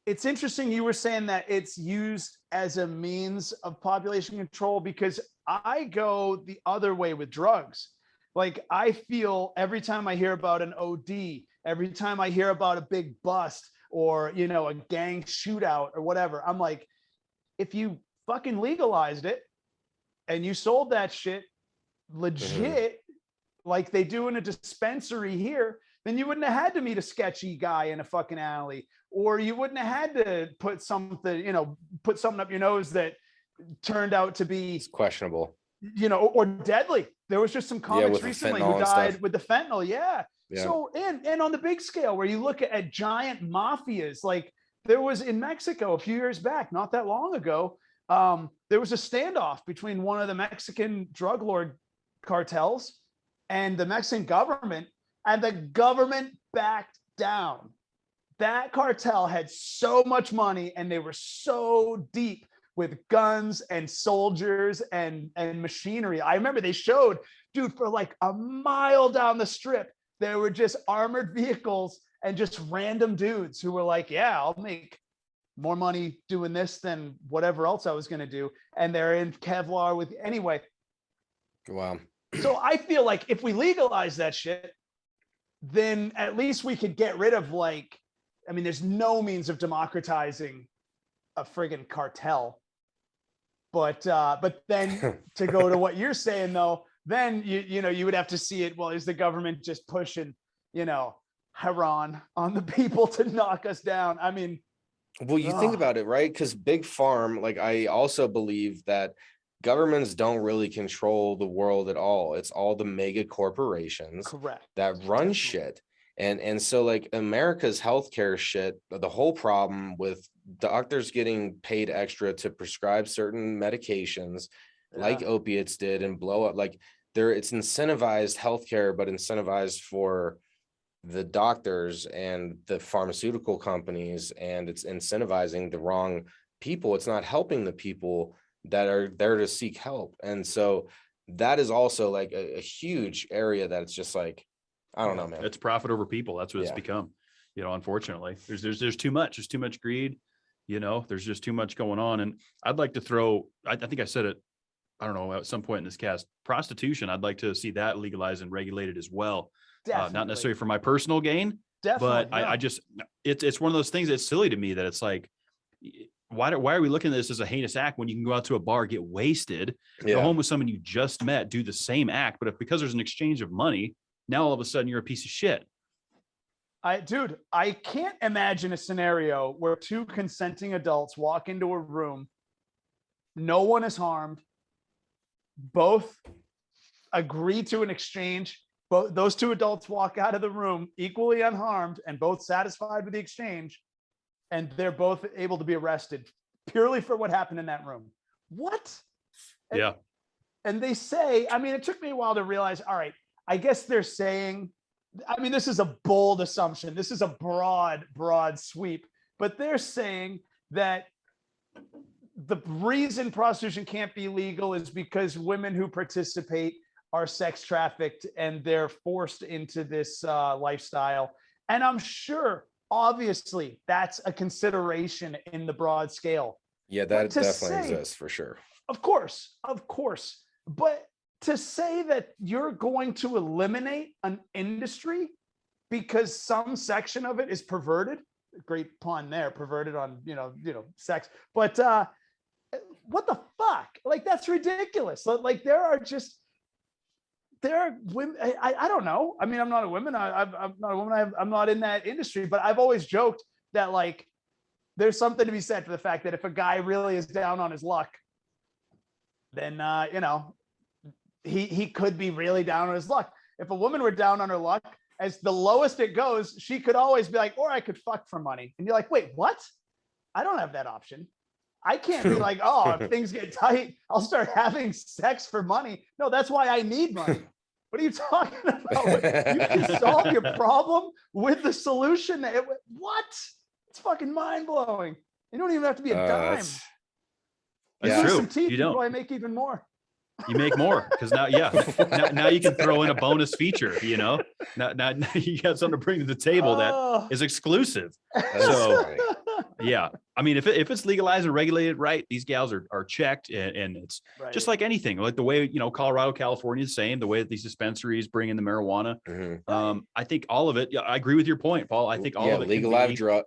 it's interesting. You were saying that it's used as a means of population control, because I go the other way with drugs. Like, I feel every time I hear about an OD, every time I hear about a big bust or, a gang shootout or whatever, I'm like, if you fucking legalized it and you sold that shit legit, like they do in a dispensary here, then you wouldn't have had to meet a sketchy guy in a fucking alley, or you wouldn't have had to put something up your nose that turned out to be questionable, or deadly. There was just some comics recently who died with the fentanyl. Yeah. So, and on the big scale, where you look at giant mafias, like there was in Mexico a few years back, not that long ago, there was a standoff between one of the Mexican drug lord cartels and the Mexican government, and the government backed down. That cartel had so much money, and they were so deep with guns and soldiers and machinery. I remember they showed, dude, for like a mile down the strip, there were just armored vehicles and just random dudes who were like, yeah, I'll make more money doing this than whatever else I was going to do. And they're in Kevlar with, anyway. Wow. So I feel like if we legalize that shit, then at least we could get rid of, like, there's no means of democratizing a friggin' cartel. But then to go to what you're saying, though, then you would have to see it. Well, is the government just pushing, Haran on the people to knock us down? Well, you think about it, right? Because big farm, like, I also believe that governments don't really control the world at all. It's all the mega corporations that run shit. And so, like, America's healthcare shit, the whole problem with doctors getting paid extra to prescribe certain medications like opiates did and blow up, like, it's incentivized healthcare, but incentivized for the doctors and the pharmaceutical companies, and it's incentivizing the wrong people. It's not helping the people that are there to seek help. And so that is also like a huge area that it's just like, I don't know, man. It's profit over people. That's what it's become. Unfortunately, there's too much. There's too much greed. There's just too much going on. And I'd like to throw, I think I said it, I don't know, at some point in this cast, prostitution. I'd like to see that legalized and regulated as well. Not necessarily for my personal gain, Definitely. But I just, it's one of those things that's silly to me that it's like, why are we looking at this as a heinous act when you can go out to a bar, get wasted, go home with someone you just met, do the same act, but because there's an exchange of money, now all of a sudden you're a piece of shit. Dude, I can't imagine a scenario where two consenting adults walk into a room, no one is harmed, both agree to an exchange, both those two adults walk out of the room equally unharmed and both satisfied with the exchange, and they're both able to be arrested purely for what happened in that room. What? Yeah. And they say, I mean, it took me a while to realize, all right, I guess they're saying, I mean, this is a bold assumption. This is a broad sweep, but they're saying that the reason prostitution can't be legal is because women who participate are sex trafficked and they're forced into this lifestyle. And I'm sure, obviously, that's a consideration in the broad scale. Yeah, that definitely exists for sure. Of course. But to say that you're going to eliminate an industry because some section of it is perverted, great pun there, perverted on, sex, but what the fuck? Like, that's ridiculous. Like, there are women, I don't know. I mean, I'm not a woman. I'm not a woman. I'm not in that industry, but I've always joked that, like, there's something to be said for the fact that if a guy really is down on his luck, then, he could be really down on his luck. If a woman were down on her luck, as the lowest it goes, she could always be like, or I could fuck for money. And you're like, wait, what? I don't have that option. I can't be like, oh, if things get tight, I'll start having sex for money. No, that's why I need money. What are you talking about? You can solve your problem with the solution. What? It's fucking mind blowing. You don't even have to be a dime. That's true. Some teeth, you don't. Probably make even more. You make more because now you can throw in a bonus feature. Now you got something to bring to the table that is exclusive. So yeah, I mean, if it's legalized and regulated right, these gals are checked, and it's just like anything, like the way Colorado, California is the same. The way that these dispensaries bring in the marijuana, I think all of it. Yeah, I agree with your point, Paul. I think all of it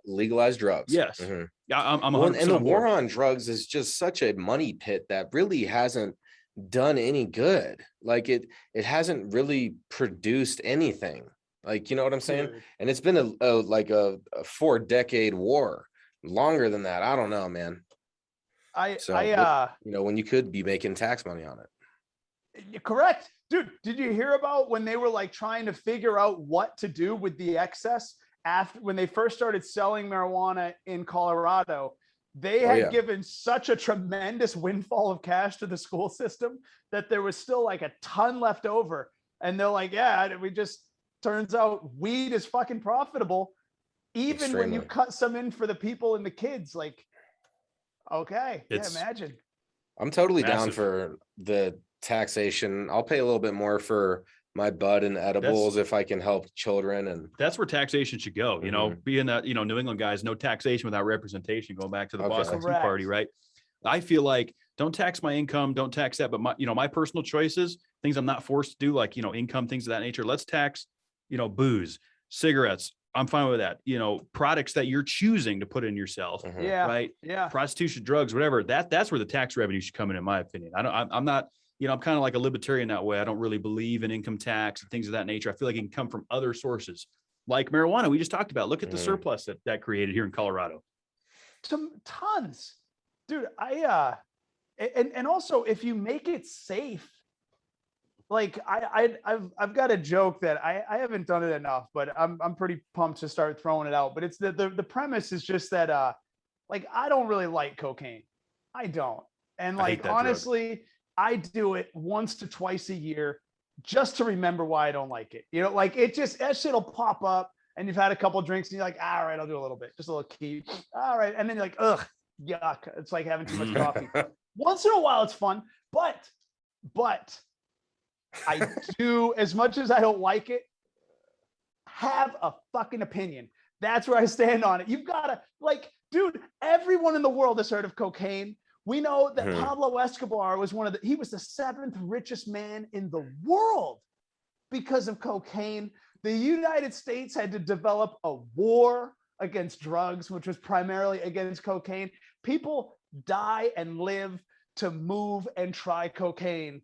legalized drugs. Yes. Yeah, I'm 100% and the war on drugs is just such a money pit that really hasn't done any good. Like it hasn't really produced anything. Like, you know what I'm saying? Dude. And it's been a 4-decade war, longer than that. I don't know, man. When you could be making tax money on it. Correct. Dude, did you hear about when they were like trying to figure out what to do with the excess after when they first started selling marijuana in Colorado? They had given such a tremendous windfall of cash to the school system that there was still like a ton left over. And they're like, turns out weed is fucking profitable. Even when you cut some in for the people and the kids, like, okay. Imagine. I'm totally down for the taxation. I'll pay a little bit more for my bud and edibles if I can help children, and that's where taxation should go. Being that New England guys, no taxation without representation. Going back to the Boston Tea Party, right? I feel like don't tax my income, don't tax that, but my personal choices, things I'm not forced to do, like income, things of that nature. Let's tax booze, cigarettes. I'm fine with that. Products that you're choosing to put in yourself, right? Yeah, prostitution, drugs, whatever. That's where the tax revenue should come in my opinion. I'm not. I'm kind of like a libertarian that way. I don't really believe in income tax and things of that nature. I feel like it can come from other sources, like marijuana. We just talked about. Look at the surplus that created here in Colorado. Some tons, dude. And also if you make it safe, like I've got a joke that I haven't done it enough, but I'm pretty pumped to start throwing it out. But it's the premise is just that like I don't really like cocaine. I don't, and like honestly. Drug. I do it once to twice a year just to remember why I don't like it. Like that shit'll pop up and you've had a couple of drinks and you're like, all right, I'll do a little bit, just a little keep. All right. And then you're like, ugh, yuck. It's like having too much coffee. Once in a while, it's fun, but I do, as much as I don't like it, have a fucking opinion. That's where I stand on it. You've got to, like, dude, everyone in the world has heard of cocaine. We know that Pablo Escobar was he was the 7th richest man in the world because of cocaine. the United States had to develop a war against drugs, which was primarily against cocaine. People die and live to move and try cocaine.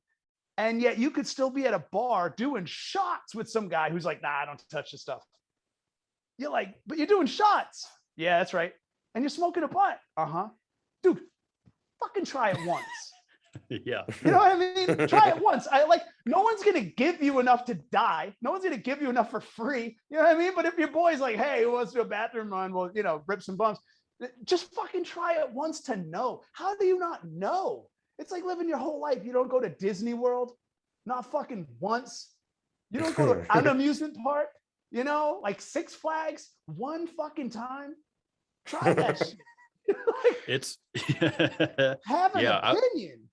And yet you could still be at a bar doing shots with some guy who's like, nah, I don't touch this stuff. You're like, but you're doing shots. Yeah, that's right. And you're smoking a blunt. Uh-huh. Dude, fucking try it once. Yeah. You know what I mean? Try it once. No one's going to give you enough to die. No one's going to give you enough for free. You know what I mean? But if your boy's like, hey, who wants to do a bathroom run? Well, rip some bumps. Just fucking try it once to know. How do you not know? It's like living your whole life. You don't go to Disney World, not fucking once. You don't go to an amusement park, like Six Flags, one fucking time. Try that shit. It's have an opinion.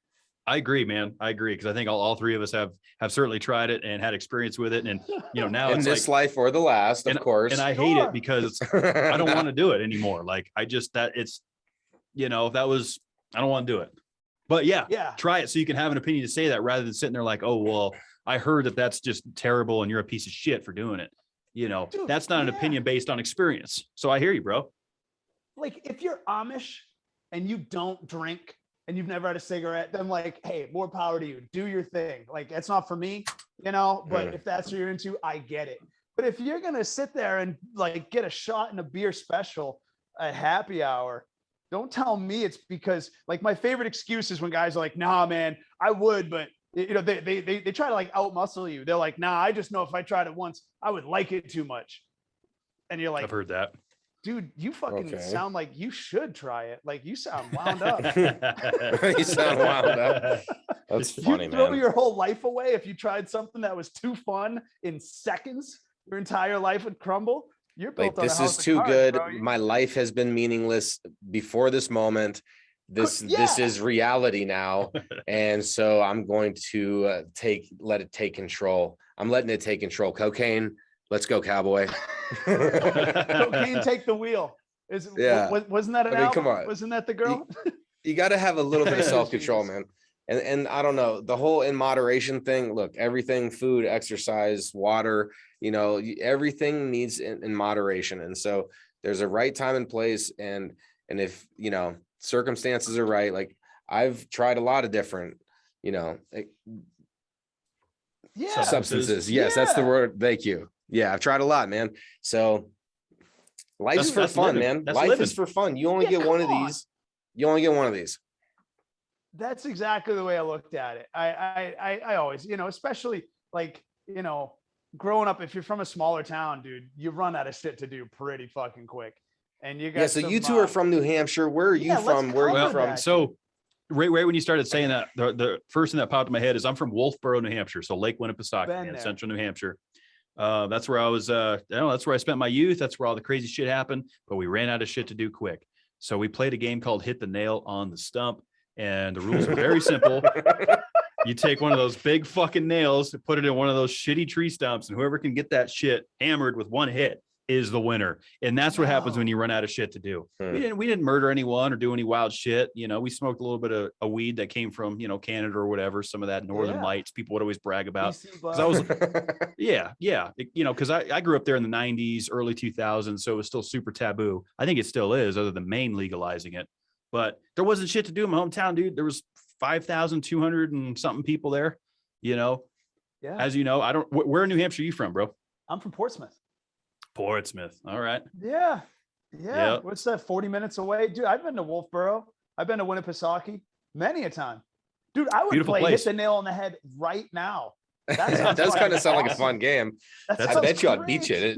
I agree, man. I agree, because I think all three of us have certainly tried it and had experience with it, and now in it's this life or the last, of course. And I hate it because I don't want to do it anymore. Like I just if that was, I don't want to do it. But yeah, try it so you can have an opinion to say that, rather than sitting there like, oh well, I heard that's just terrible and you're a piece of shit for doing it. Dude, that's not an opinion based on experience. So I hear you, bro. Like if you're Amish and you don't drink and you've never had a cigarette, then like, hey, more power to you. Do your thing. Like that's not for me, but if that's what you're into, I get it. But if you're going to sit there and like get a shot and a beer special at happy hour, don't tell me it's because like my favorite excuse is when guys are like, nah, man, I would, but they try to like out muscle you. They're like, nah, I just know if I tried it once, I would like it too much. And you're like, I've heard that. Dude, you fucking sound like you should try it. Like you sound wound up. You sound wound up. That's funny, man. You throw man. your whole life away if you tried something that was too fun in seconds. Your entire life would crumble. You're built on this a house is too of cards, good. bro. My life has been meaningless before this moment. This is reality now, and so I'm going to let it take control. I'm letting it take control. Cocaine. Let's go, cowboy. Cocaine, take the wheel. Wasn't that an album? Come on. Wasn't that the girl? You got to have a little bit of self-control, man. And I don't know, the whole in moderation thing. Look, everything, food, exercise, water, everything needs in moderation. And so there's a right time and place. And if, circumstances are right, like I've tried a lot of different, substances. Yes, that's the word. Thank you. Yeah, I've tried a lot, man. So life is for fun, man. Life is for fun. You only get one of these. You only get one of these. That's exactly the way I looked at it. I always, especially like, growing up, if you're from a smaller town, dude, you run out of shit to do pretty fucking quick. And you got so you two are from New Hampshire. Where are you from? Where are you from? So right when you started saying that, the first thing that popped in my head is I'm from Wolfboro, New Hampshire. So Lake Winnipesaukee, central New Hampshire. That's where I was, that's where I spent my youth. That's where all the crazy shit happened, but we ran out of shit to do quick. So we played a game called Hit the Nail on the Stump. And the rules are very simple. You take one of those big fucking nails, put it in one of those shitty tree stumps, and whoever can get that shit hammered with one hit is the winner. And that's what happens when you run out of shit to do. We didn't murder anyone or do any wild shit. We smoked a little bit of a weed that came from, Canada or whatever. Some of that Northern Lights people would always brag about. I was, because I grew up there in the 90s, early 2000s. So it was still super taboo. I think it still is, other than Maine legalizing it. But there wasn't shit to do in my hometown, dude. There was 5,200 and something people there, Yeah. As you know, where in New Hampshire are you from, bro? I'm from Portsmouth. Portsmouth. All right. Yeah. Yep. What's that? 40 minutes away, dude. I've been to Wolfboro. I've been to Winnipesaukee many a time, dude. I would Hit the Nail on the Head right now. That does kind of sound like a fun game. I bet you I'd beat you.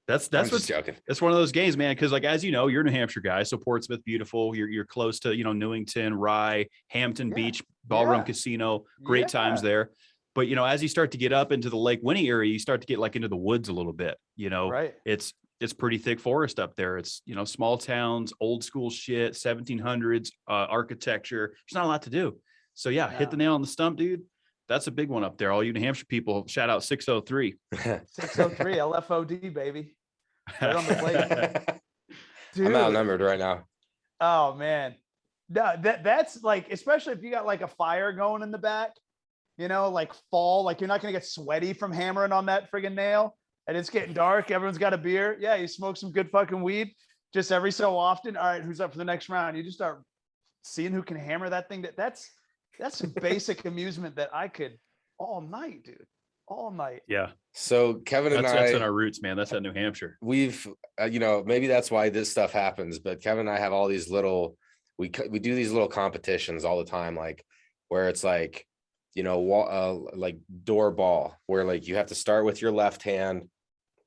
That's what's joking. It's one of those games, man. Because like, as you know, you're a New Hampshire guy, so Portsmouth, beautiful. You're close to Newington, Rye, Hampton Beach, Ballroom Casino, great times there. But as you start to get up into the Lake Winnie area, you start to get like into the woods a little bit. Right. It's pretty thick forest up there. It's small towns, old school shit, 1700s architecture. There's not a lot to do. So Hit the Nail on the Stump, dude. That's a big one up there. All you New Hampshire people, shout out 603. 603 LFOD, baby. Right on the plate. Dude. I'm outnumbered right now. Oh man. No, that's like, especially if you got like a fire going in the back, like fall, like you're not gonna get sweaty from hammering on that friggin' nail. and it's getting dark. Everyone's got a beer. Yeah, you smoke some good fucking weed just every so often. All right, who's up for the next round? You just start seeing who can hammer that thing. That's some basic amusement that I could all night, dude. All night. Yeah. So Kevin and that's I, in our roots, man. That's at New Hampshire. We've, maybe that's why this stuff happens. But Kevin and I have all these little, we do these little competitions all the time, like where it's like, like door ball, where like you have to start with your left hand,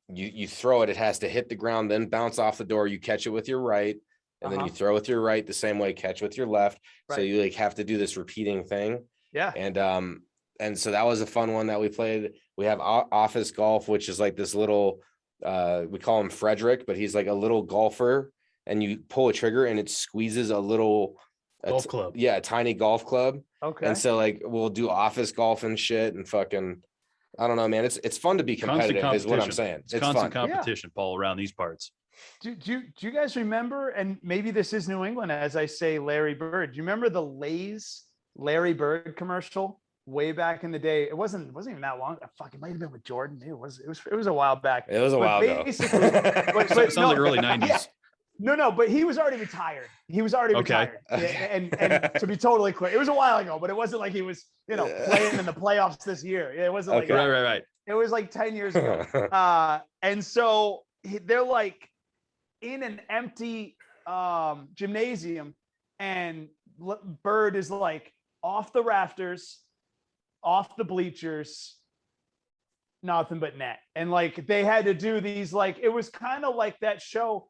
you throw it, it has to hit the ground, then bounce off the door. You catch it with your right, and then you throw with your right the same way, catch with your left. Right. So you like have to do this repeating thing. Yeah. And so that was a fun one that we played. We have office golf, which is like this little, we call him Frederick, but he's like a little golfer, and you pull a trigger and it squeezes a little golf club. Yeah, a tiny golf club. Okay. And so like we'll do office golf and shit and fucking, I don't know, man. It's fun to be competitive is what I'm saying. It's constant fun. Competition, Paul, around these parts. Do you guys remember, and maybe this is New England, as I say, Larry Bird. Do you remember the Lay's Larry Bird commercial way back in the day? It wasn't even that long. Fuck, it might have been with Jordan. It was a while back. It was a while ago. But sounds like early 90s. Yeah. No, but he was already retired. He was already retired. And to be totally clear, it was a while ago, but it wasn't like he was, playing in the playoffs this year. It wasn't like right. It was like 10 years ago. And so they're like in an empty gymnasium, and Bird is like off the rafters, off the bleachers, nothing but net. And like they had to do these, like it was kind of like that show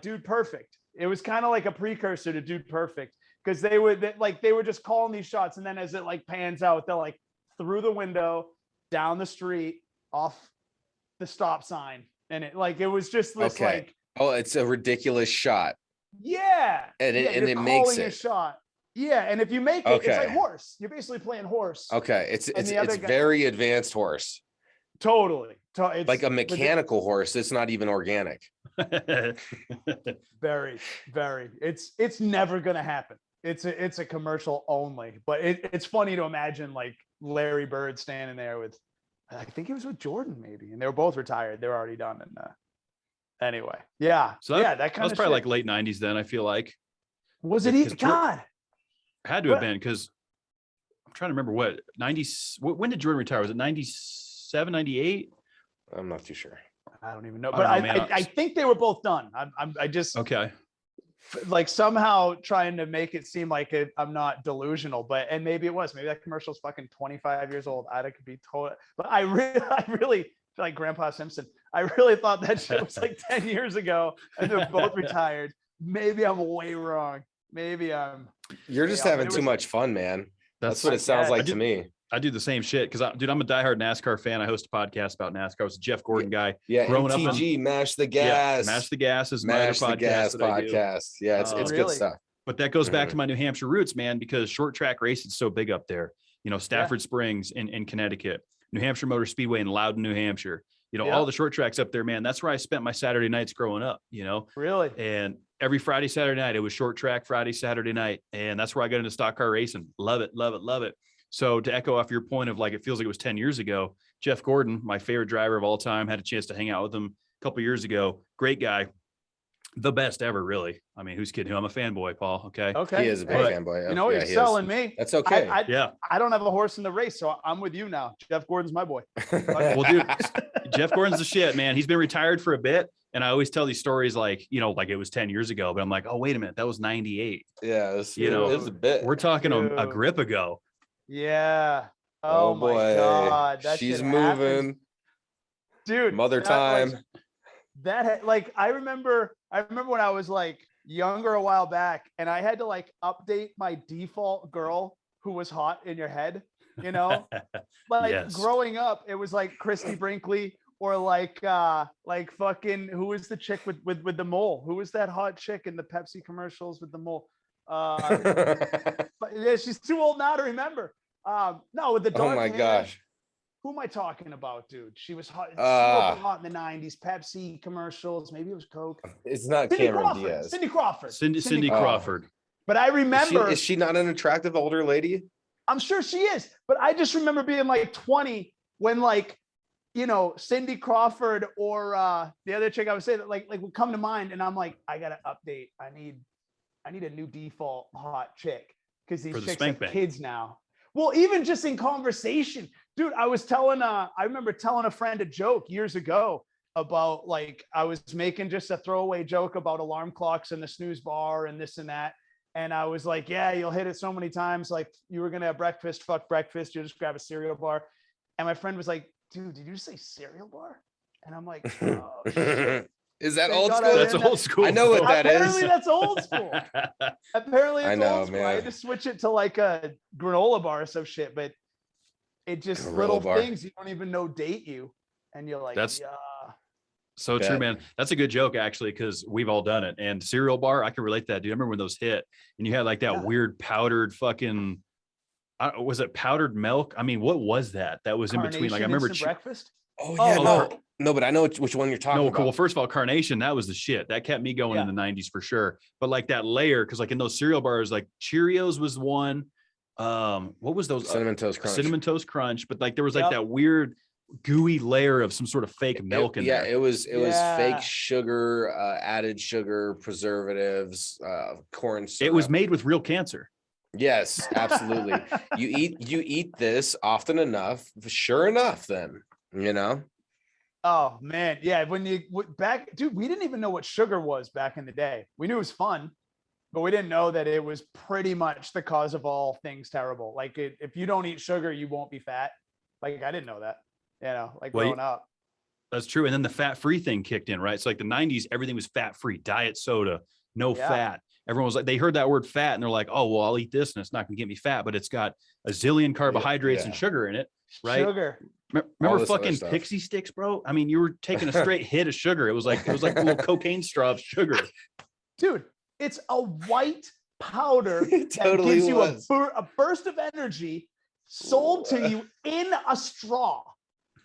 Dude Perfect. It was kind of like a precursor to Dude Perfect, because they were just calling these shots, and then as it like pans out, they're like through the window, down the street, off the stop sign, and it was just this like, oh, it's a ridiculous shot. Yeah. And it makes it a shot. Yeah, and if you make it, it's like horse. You're basically playing horse. Okay, it's very advanced horse. Totally. It's like a mechanical horse. It's not even organic. Very, very. It's never gonna happen. It's a commercial only. But it's funny to imagine like Larry Bird standing there with, I think he was with Jordan maybe, and they were both retired. They were already done. And anyway, yeah. So that kind of was probably like late 90s then. I feel like. Was it even? God. Had to have been, because I'm trying to remember what 90s. When did Jordan retire? Was it 97, 98? I'm not too sure. I don't even know, but I think they were both done. I just okay. Like somehow trying to make it seem like I'm not delusional, and maybe it was. Maybe that commercial is fucking 25 years old. I could be told, but I really feel like Grandpa Simpson. I really thought that shit was like 10 years ago, and they're both retired. Maybe I'm way wrong. Maybe You're just having too much fun, man. That's what it sounds like to me. I do the same shit because, dude, I'm a diehard NASCAR fan. I host a podcast about NASCAR. I was a Jeff Gordon guy. Yeah, growing MTG, up Mash the Gas. Yeah, Mash the Gas is my Mash the Gas podcast. Yeah, it's really good stuff. But that goes back to my New Hampshire roots, man, because short track racing is so big up there. Stafford Springs in Connecticut, New Hampshire Motor Speedway in Loudon, New Hampshire. All the short tracks up there, man. That's where I spent my Saturday nights growing up, Really? And every Friday, Saturday night, it was short track Friday, Saturday night. And that's where I got into stock car racing. Love it, love it, love it. So to echo off your point of like, it feels like it was 10 years ago, Jeff Gordon, my favorite driver of all time, had a chance to hang out with him a couple of years ago. Great guy. The best ever, really. I mean, who's kidding? I'm a fanboy, Paul. Okay. He is a big fanboy. You're selling me. That's okay. I don't have a horse in the race, so I'm with you now. Jeff Gordon's my boy. Well, dude, Jeff Gordon's the shit, man. He's been retired for a bit. And I always tell these stories like, like it was 10 years ago, but I'm like, oh, wait a minute. That was 98. Yeah. It was a bit. We're talking a grip ago. Yeah. Oh my God. She's moving. Happens. Dude. Mother time. I remember when I was like younger a while back, and I had to like update my default girl who was hot in your head, Yes. Growing up, it was like Christy Brinkley, or like fucking, who was the chick with the mole? Who was that hot chick in the Pepsi commercials with the mole? But yeah, she's too old now to remember. No, with the dark. Oh my gosh. Who am I talking about, dude? She was hot, hot in the 90s. Pepsi commercials. Maybe it was Coke. It's not Cindy Cameron Crawford. Diaz. Cindy Crawford. Cindy Crawford. But I remember. Is she not an attractive older lady? I'm sure she is. But I just remember being like 20 when like Cindy Crawford or the other chick I would say that like would come to mind, and I'm like, I gotta update. I need a new default hot chick because these chicks have kids now. Well, even just in conversation, dude, I remember telling a friend a joke years ago about like I was making just a throwaway joke about alarm clocks and the snooze bar and this and that. And I was like, yeah, you'll hit it so many times. Like you were going to have breakfast, fuck breakfast. You just grab a cereal bar. And my friend was like, dude, did you just say cereal bar? And I'm like, oh, shit. Is that old school? That's old school. I know what that is. Apparently that's old school. Apparently it's old school. Man. I had to switch it to like a granola bar or some shit, but it just little things you don't even know date you. And you're like, that's yeah. So true, man. That's a good joke, actually, because we've all done it. And cereal bar, I can relate to that, dude. I remember when those hit and you had like that weird powdered fucking, was it powdered milk? I mean, what was that? That was in between. Like I remember breakfast. Oh yeah, no, but I know which one you're talking about. Well, first of all, Carnation, that was the shit. That kept me going in the 90s for sure. But like that layer, because like in those cereal bars, like Cheerios was one. What was those? Cinnamon Toast Crunch. Cinnamon Toast Crunch. But like there was like that weird gooey layer of some sort of fake milk in there. Yeah, it was fake sugar, added sugar, preservatives, corn syrup. It was made with real cancer. Yes, absolutely. you eat this often enough, sure enough, then Oh man, yeah. When you dude, we didn't even know what sugar was back in the day. We knew it was fun, but we didn't know that it was pretty much the cause of all things terrible. Like if you don't eat sugar, you won't be fat. Like I didn't know that. Growing up. That's true. And then the fat-free thing kicked in, right? So like the 90s, everything was fat-free, diet soda, no fat. Everyone was like, they heard that word fat and they're like, oh, well, I'll eat this and it's not gonna get me fat, but it's got a zillion carbohydrates and sugar in it, right? Sugar. Remember fucking Pixie Sticks, bro? I mean, you were taking a straight hit of sugar. It was like a little cocaine straw of sugar. Dude, it's a white powder It totally that gives you a burst of energy sold to you in a straw.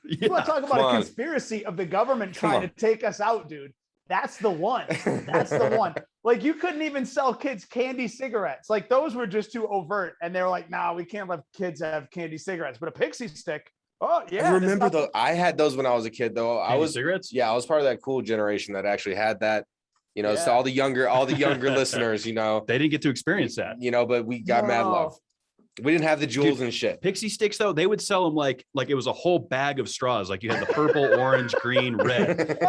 You want to talk about a conspiracy of the government trying to take us out, dude. That's the one. That's the one. Like you couldn't even sell kids candy cigarettes. Like those were just too overt. And they were like, nah, we can't let kids have candy cigarettes. But a Pixie Stick, oh yeah. I remember though. I had those when I was a kid though. Cigarettes? Yeah, I was part of that cool generation that actually had that. So all the younger listeners, they didn't get to experience that. But we got mad love. We didn't have the jewels and shit. Pixie Sticks though, they would sell them like it was a whole bag of straws. Like you had the purple, orange, green, red,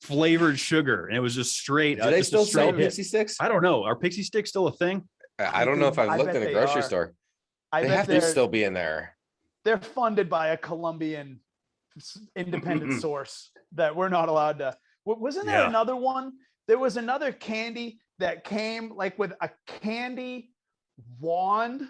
flavored sugar, and it was just straight. Do they still sell Pixie Sticks? I don't know. Are Pixie Sticks still a thing? I don't know if I've looked in a grocery store. They have to still be in there. They're funded by a Colombian independent source that we're not allowed to. Wasn't there another one? There was another candy that came like with a candy wand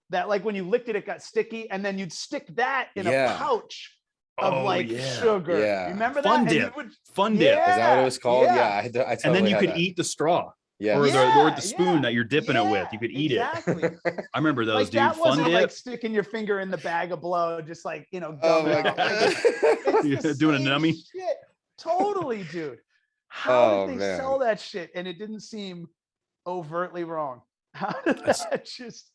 that like when you licked it, it got sticky, and then you'd stick that in a pouch of sugar. Yeah. Remember that? Fun dip. Fun dip. Is that what it was called? Yeah. I totally and then you could eat the straw. Yeah. Or the spoon that you're dipping it with. You could eat it. I remember those, like, dude. That Fun wasn't dip. like sticking your finger in the bag of blow, just like, oh my God. Like, doing a nummy. Shit. Totally, dude. How did they sell that shit and it didn't seem overtly wrong? How did that just...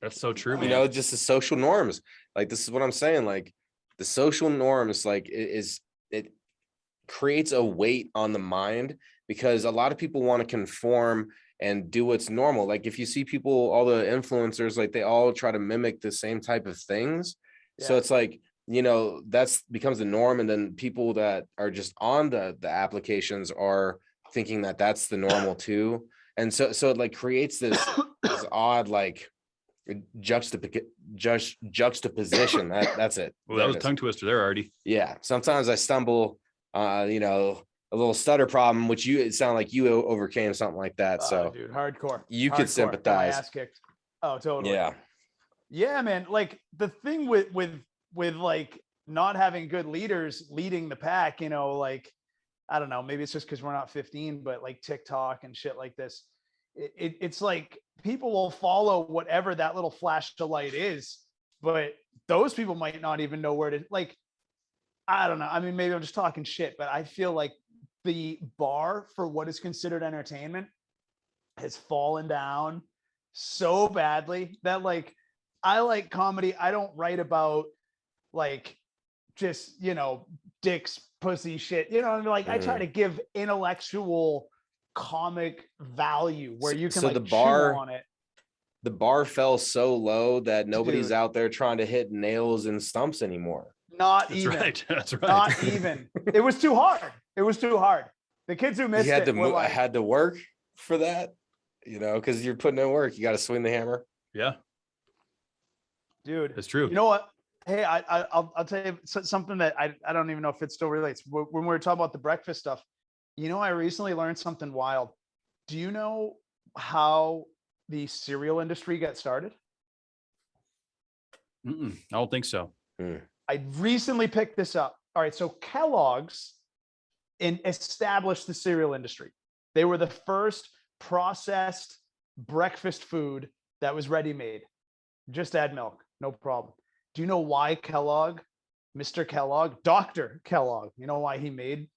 That's so true, man. Just the social norms. Like, this is what I'm saying. Like, the social norms, like, it creates a weight on the mind because a lot of people want to conform and do what's normal. Like, if you see people, all the influencers, like, they all try to mimic the same type of things. Yeah. So it's like, that's becomes the norm. And then people that are just on the applications are thinking that that's the normal too. And so it like creates this odd, like, juxtaposition. That's it. Well, that was a tongue twister there, Artie. Yeah. Sometimes I stumble, a little stutter problem, which it sounded like you overcame something like that. So dude, hardcore. You could sympathize. My ass kicked. Oh, totally. Yeah. Yeah, man. Like the thing with like not having good leaders leading the pack, like, I don't know, maybe it's just because we're not 15, but like TikTok and shit like this, it's like people will follow whatever that little flash of light is, but those people might not even know where to, like, I don't know. I mean, maybe I'm just talking shit, but I feel like the bar for what is considered entertainment has fallen down so badly that, like, I like comedy. I don't write about like just, dicks, pussy shit, like I try to give intellectual comic value where you can chew on it. The bar fell so low that nobody's out there trying to hit nails and stumps anymore. That's right. Not even. It was too hard. The kids who missed it had to work for that, because you're putting in work. You got to swing the hammer. Yeah. Dude, that's true. You know what? Hey, I'll tell you something that I don't even know if it still relates. When we were talking about the breakfast stuff, I recently learned something wild. Do you know how the cereal industry got started? I don't think so. I recently picked this up. All right, so Kellogg's established the cereal industry. They were the first processed breakfast food that was ready-made. Just add milk, no problem. Do you know why Mr. Kellogg, Dr. Kellogg, you know why he made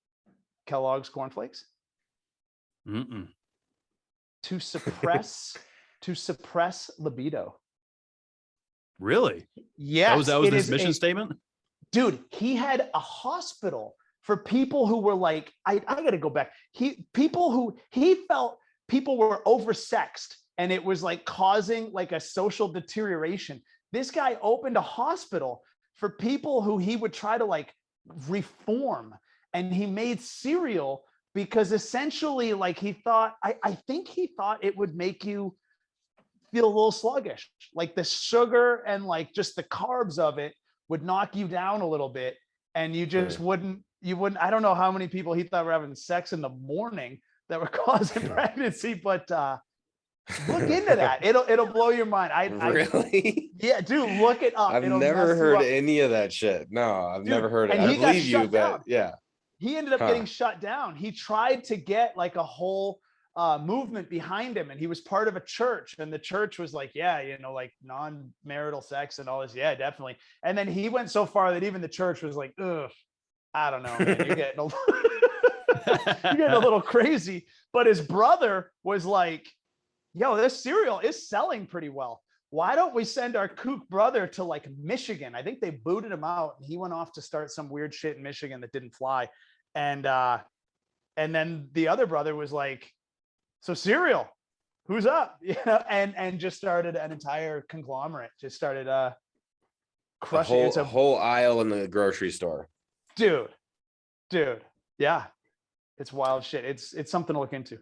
Kellogg's cornflakes? To suppress libido. Really? Yes. That was his mission statement? Dude, he had a hospital for people who were like, I gotta go back. He felt people were oversexed and it was like causing like a social deterioration. This guy opened a hospital for people who he would try to like reform, and he made cereal because essentially like he thought, I think he thought it would make you feel a little sluggish, like the sugar and like just the carbs of it would knock you down a little bit, and you just wouldn't, I don't know how many people he thought were having sex in the morning that were causing pregnancy, but look into that. It'll blow your mind. Really? Yeah, dude, look it up. I've never heard any of that shit. No, I've never heard it. I believe you, but yeah. He ended up getting shut down. He tried to get like a whole movement behind him, and he was part of a church, and the church was like, yeah, like non-marital sex and all this. Yeah, definitely. And then he went so far that even the church was like, ugh, I don't know, man, you're getting a little crazy. But his brother was like, yo, this cereal is selling pretty well. Why don't we send our kook brother to like Michigan? I think they booted him out, and he went off to start some weird shit in Michigan that didn't fly. And then the other brother was like, so cereal, who's up? And just started an entire conglomerate, just started crushing a whole aisle in the grocery store. Dude. Yeah. It's wild shit. It's something to look into.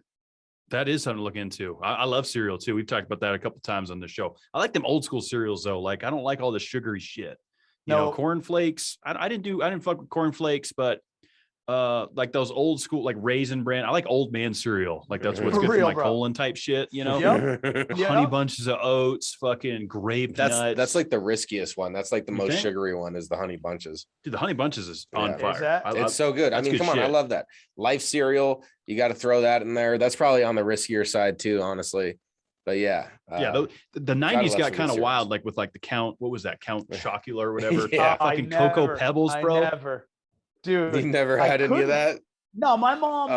That is something to look into. I love cereal too. We've talked about that a couple times on the show. I like them old school cereals though. Like I don't like all the sugary shit. You know, cornflakes. I didn't fuck with cornflakes, but like those old school like Raisin Bran. I like old man cereal. Like that's what's good for my colon type shit. Honey bunches of oats, fucking grape nuts. That's like the riskiest one. That's like the most sugary one is the honey bunches. Dude, the honey bunches is on fire. It's so good. I mean, come on, I love that. Life cereal, you got to throw that in there. That's probably on the riskier side too, honestly. But yeah. The 90s got kind of wild, like with like the Count, what was that? Count Chocula or whatever. Fucking Cocoa Pebbles, bro. Dude, you never had any of that? No, my mom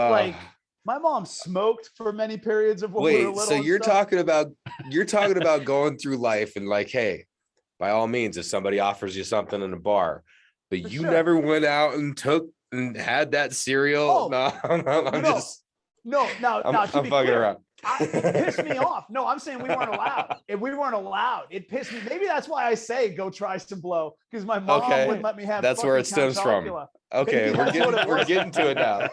my mom smoked for many periods of when we were little. So you're talking about going through life and like, hey, by all means, if somebody offers you something in a bar, but you never went out and took and had that cereal. I'm fucking around. It pissed me off. No, I'm saying we weren't allowed. If we weren't allowed, it pissed me. Maybe that's why I say go try some blow, because my mom wouldn't let me have. That's where it stems from. Okay, we're getting to it now.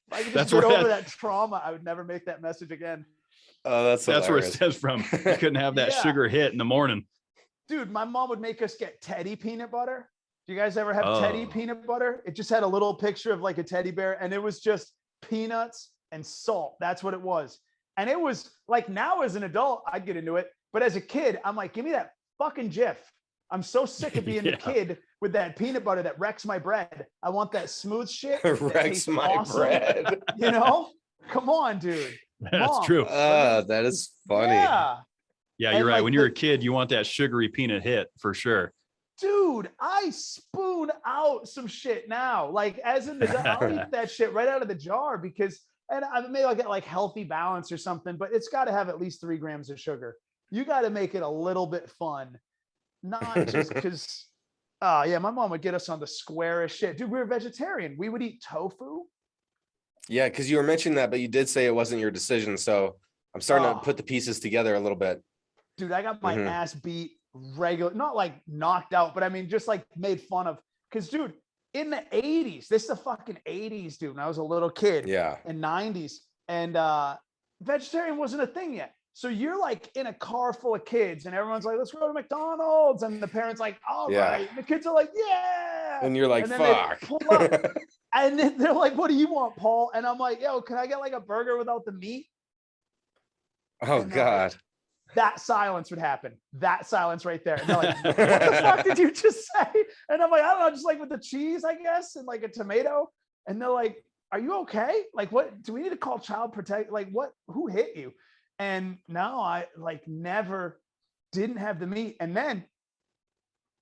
If I could just get over that trauma, I would never make that message again. Oh, that's where it stems from. You couldn't have that sugar hit in the morning. Dude, my mom would make us get Teddy peanut butter. Do you guys ever have Teddy peanut butter? It just had a little picture of like a teddy bear, and it was just peanuts and salt. That's what it was. And it was like, now as an adult, I'd get into it. But as a kid, I'm like, give me that fucking Jif. I'm so sick of being the kid with that peanut butter that wrecks my bread. I want that smooth shit. Wrecks my bread. Come on, dude. That's true. That is funny. Yeah, you're right. When you're a kid, you want that sugary peanut hit for sure. Dude, I spoon out some shit now. Like as an adult, I'll eat that shit right out of the jar and maybe I'll get like Healthy Balance or something, but it's got to have at least 3 grams of sugar. You got to make it a little bit fun, not just because Oh yeah, my mom would get us on the squarest shit. Dude, we were vegetarian. We would eat tofu. Yeah, because you were mentioning that, but you did say it wasn't your decision. So I'm starting to put the pieces together a little bit. Dude, I got my ass beat regular, not like knocked out, but I mean, just like made fun of. Because, dude, in the 80s, this is the fucking 80s, dude. When I was a little kid, and 90s, and vegetarian wasn't a thing yet. So you're like in a car full of kids, and everyone's like, "Let's go to McDonald's," and the parents like, "All right." And the kids are like, "Yeah," and you're like, "Fuck." And then they're like, "What do you want, Paul?" And I'm like, "Yo, can I get like a burger without the meat?" Oh God. Like, that silence would happen. That silence right there. And they're like, "What the fuck did you just say?" And I'm like, "I don't know, just like with the cheese, I guess, and like a tomato." And they're like, "Are you okay? Like, what do we need to call child protect? Like, what? Who hit you?" And now I like never didn't have the meat. And then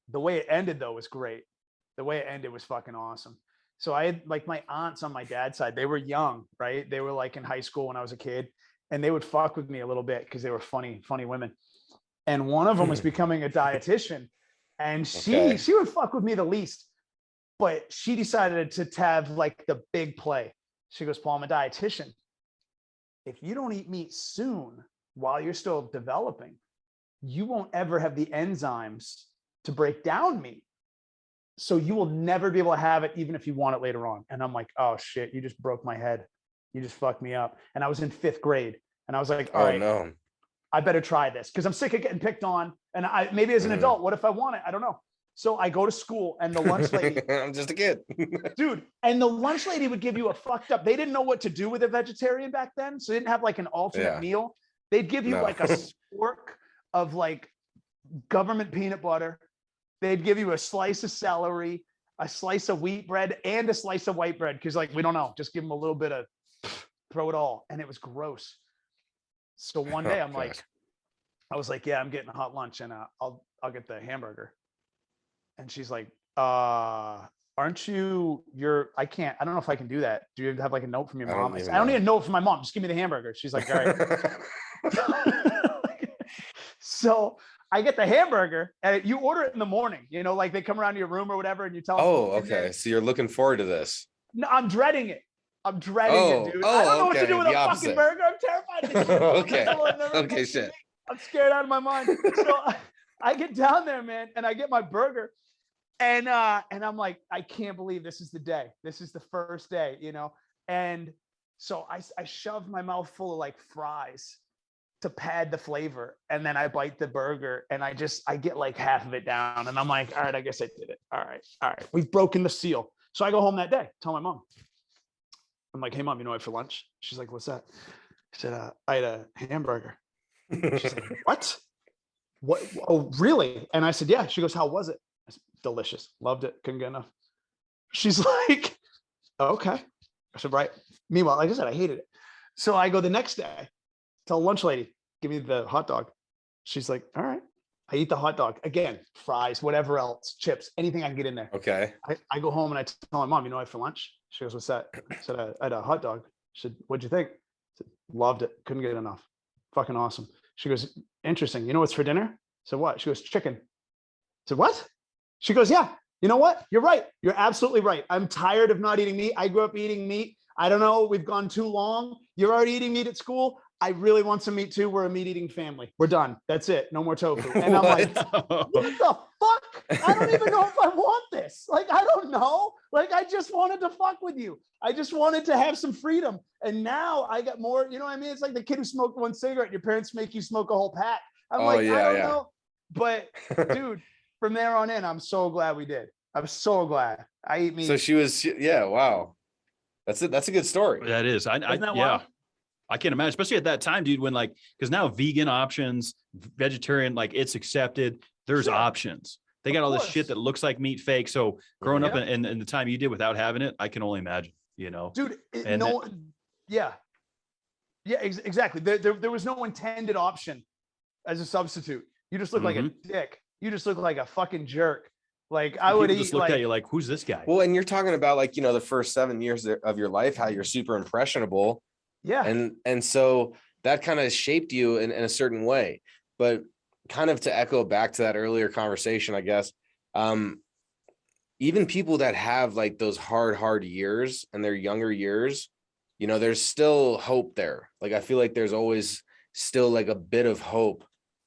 the way it ended though was great. The way it ended was fucking awesome. So I had like my aunts on my dad's side, they were young, right? They were like in high school when I was a kid, and they would fuck with me a little bit because they were funny women. And one of them was becoming a dietitian, and she would fuck with me the least, but she decided to have like the big play. She goes, "Paul, I'm a dietitian. If you don't eat meat soon while you're still developing, you won't ever have the enzymes to break down meat. So you will never be able to have it, even if you want it later on." And I'm like, "Oh shit, you just broke my head. You just fucked me up." And I was in 5th grade, and I was like, "All right, no. I better try this," because I'm sick of getting picked on. And I maybe as an adult, what if I want it? I don't know. So I go to school, and the lunch lady, I'm just a kid. dude, and the lunch lady would give you a fucked up. They didn't know what to do with a vegetarian back then, so they didn't have like an alternate meal. They'd give you like a spork of like government peanut butter. They'd give you a slice of celery, a slice of wheat bread, and a slice of white bread, because like we don't know, just give them a little bit of throw it all, and it was gross. So one day I was like, "Yeah, I'm getting a hot lunch, and I'll get the hamburger." And she's like, "Aren't you? I can't. I don't know if I can do that. Do you have like a note from your mom?" I don't need a note from my mom. Just give me the hamburger. She's like, "All right." So I get the hamburger, and you order it in the morning. You know, like they come around to your room or whatever, and you tell them. Oh, okay. So you're looking forward to this. No, I'm dreading it. I'm dreading it, dude. I don't know what to do with a fucking burger. I'm terrified. Okay, shit. I'm scared out of my mind. So I get down there, man, and I get my burger. And I'm like, I can't believe this is the day. This is the first day, you know? And so I shoved my mouth full of like fries to pad the flavor. And then I bite the burger, and I get like half of it down. And I'm like, all right, I guess I did it. All right. We've broken the seal. So I go home that day, tell my mom. I'm like, "Hey mom, you know what I had for lunch?" She's like, "What's that?" I said, "I had a hamburger." She's like, "What? What? Oh, really?" And I said, "Yeah." She goes, "How was it?" I said, "Delicious. Loved it. Couldn't get enough." She's like, "Okay." I said, "Right." Meanwhile, like I said, I hated it. So I go the next day, tell the lunch lady, "Give me the hot dog." She's like, "All right." I eat the hot dog again, fries, whatever else, chips, anything I can get in there. Okay. I go home and I tell my mom, "You know what I had for lunch?" She goes, "What's that?" I said, "I had a hot dog." She said, "What'd you think?" I said, "Loved it. Couldn't get enough. Fucking awesome." She goes, "Interesting. You know what's for dinner?" I said, "What?" She goes, "Chicken." I said, "What?" She goes, "Yeah. You know what? You're right. You're absolutely right. I'm tired of not eating meat. I grew up eating meat. I don't know. We've gone too long. You're already eating meat at school. I really want some meat too. We're a meat eating family. We're done. That's it. No more tofu." And I'm like, what the fuck? I don't even know if I want this. Like, I don't know. Like, I just wanted to fuck with you. I just wanted to have some freedom. And now I got more, you know what I mean? It's like the kid who smoked one cigarette. Your parents make you smoke a whole pack. I'm I don't know. But dude, from there on in, I'm so glad we did. I'm so glad. I eat meat. So she was, wow. That's it. That's a good story. That is. Wild? I can't imagine, especially at that time, dude, when because now vegan options, vegetarian, like it's accepted. There's options. They got all this shit that looks like meat fake. So growing up in the time you did without having it, I can only imagine, you know, dude. Exactly. There was no intended option as a substitute. You just look like a dick. You just look like a fucking jerk. Like I would just look at you like, who's this guy? Well, and you're talking about like, the first 7 years of your life, how you're super impressionable. Yeah. And so that kind of shaped you in a certain way. But kind of to echo back to that earlier conversation, I guess, even people that have like those hard years in their younger years, you know, there's still hope there. Like, I feel like there's always still like a bit of hope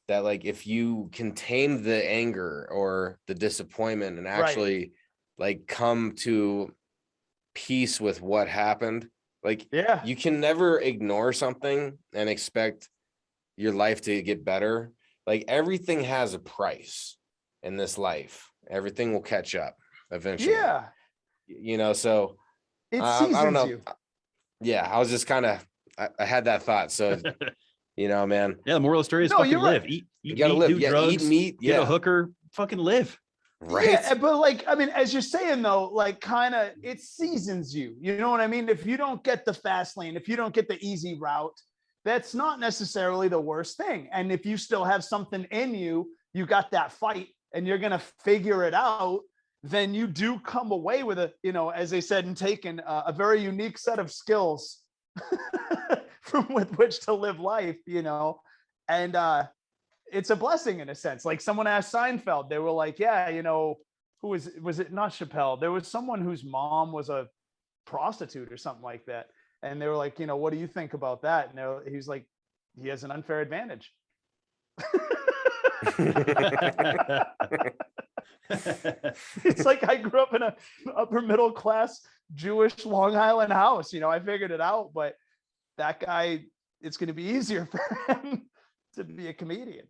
that like, if you contain the anger or the disappointment and actually like come to peace with what happened, like, you can never ignore something and expect your life to get better. Like, everything has a price in this life. Everything will catch up eventually. Yeah. You know, so it seasons I don't know. You. Yeah, I was just kind of, I had that thought. So, you know, man. Yeah, the moral of the story is fucking live. Right. You gotta live. Do drugs, eat meat. get a hooker, fucking live. Right. Yeah, but like, I mean, as you're saying though, like kind of it seasons you. You know what I mean? If you don't get the fast lane, if you don't get the easy route, that's not necessarily the worst thing. And if you still have something in you, you got that fight and you're going to figure it out, then you do come away with a, you know, as they said in Taken, a very unique set of skills from with which to live life, you know, and it's a blessing in a sense. Like someone asked Seinfeld, they were like, yeah, you know, who was it? Not Chappelle. There was someone whose mom was a prostitute or something like that. And they were like, you know, what do you think about that? And he's like, he has an unfair advantage. It's like I grew up in a upper middle class Jewish Long Island house. You know, I figured it out, but that guy, it's going to be easier for him to be a comedian.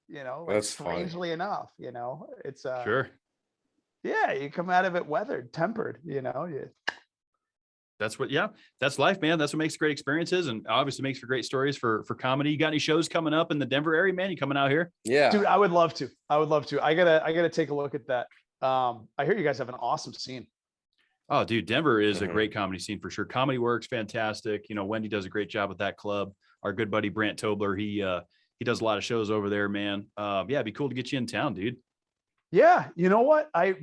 You know, like, that's strangely enough. You know, it's sure. Yeah, you come out of it weathered, tempered. You know, that's what, that's life, man. That's what makes great experiences, and obviously makes for great stories for comedy. You got any shows coming up in the Denver area, man? You coming out here? Yeah, dude, I would love to. I gotta take a look at that. I hear you guys have an awesome scene. Oh, dude, Denver is a great comedy scene for sure. Comedy Works, fantastic. You know, Wendy does a great job with that club. Our good buddy Brant Tobler, he does a lot of shows over there, man. Yeah, it'd be cool to get you in town, dude. Yeah, you know what? I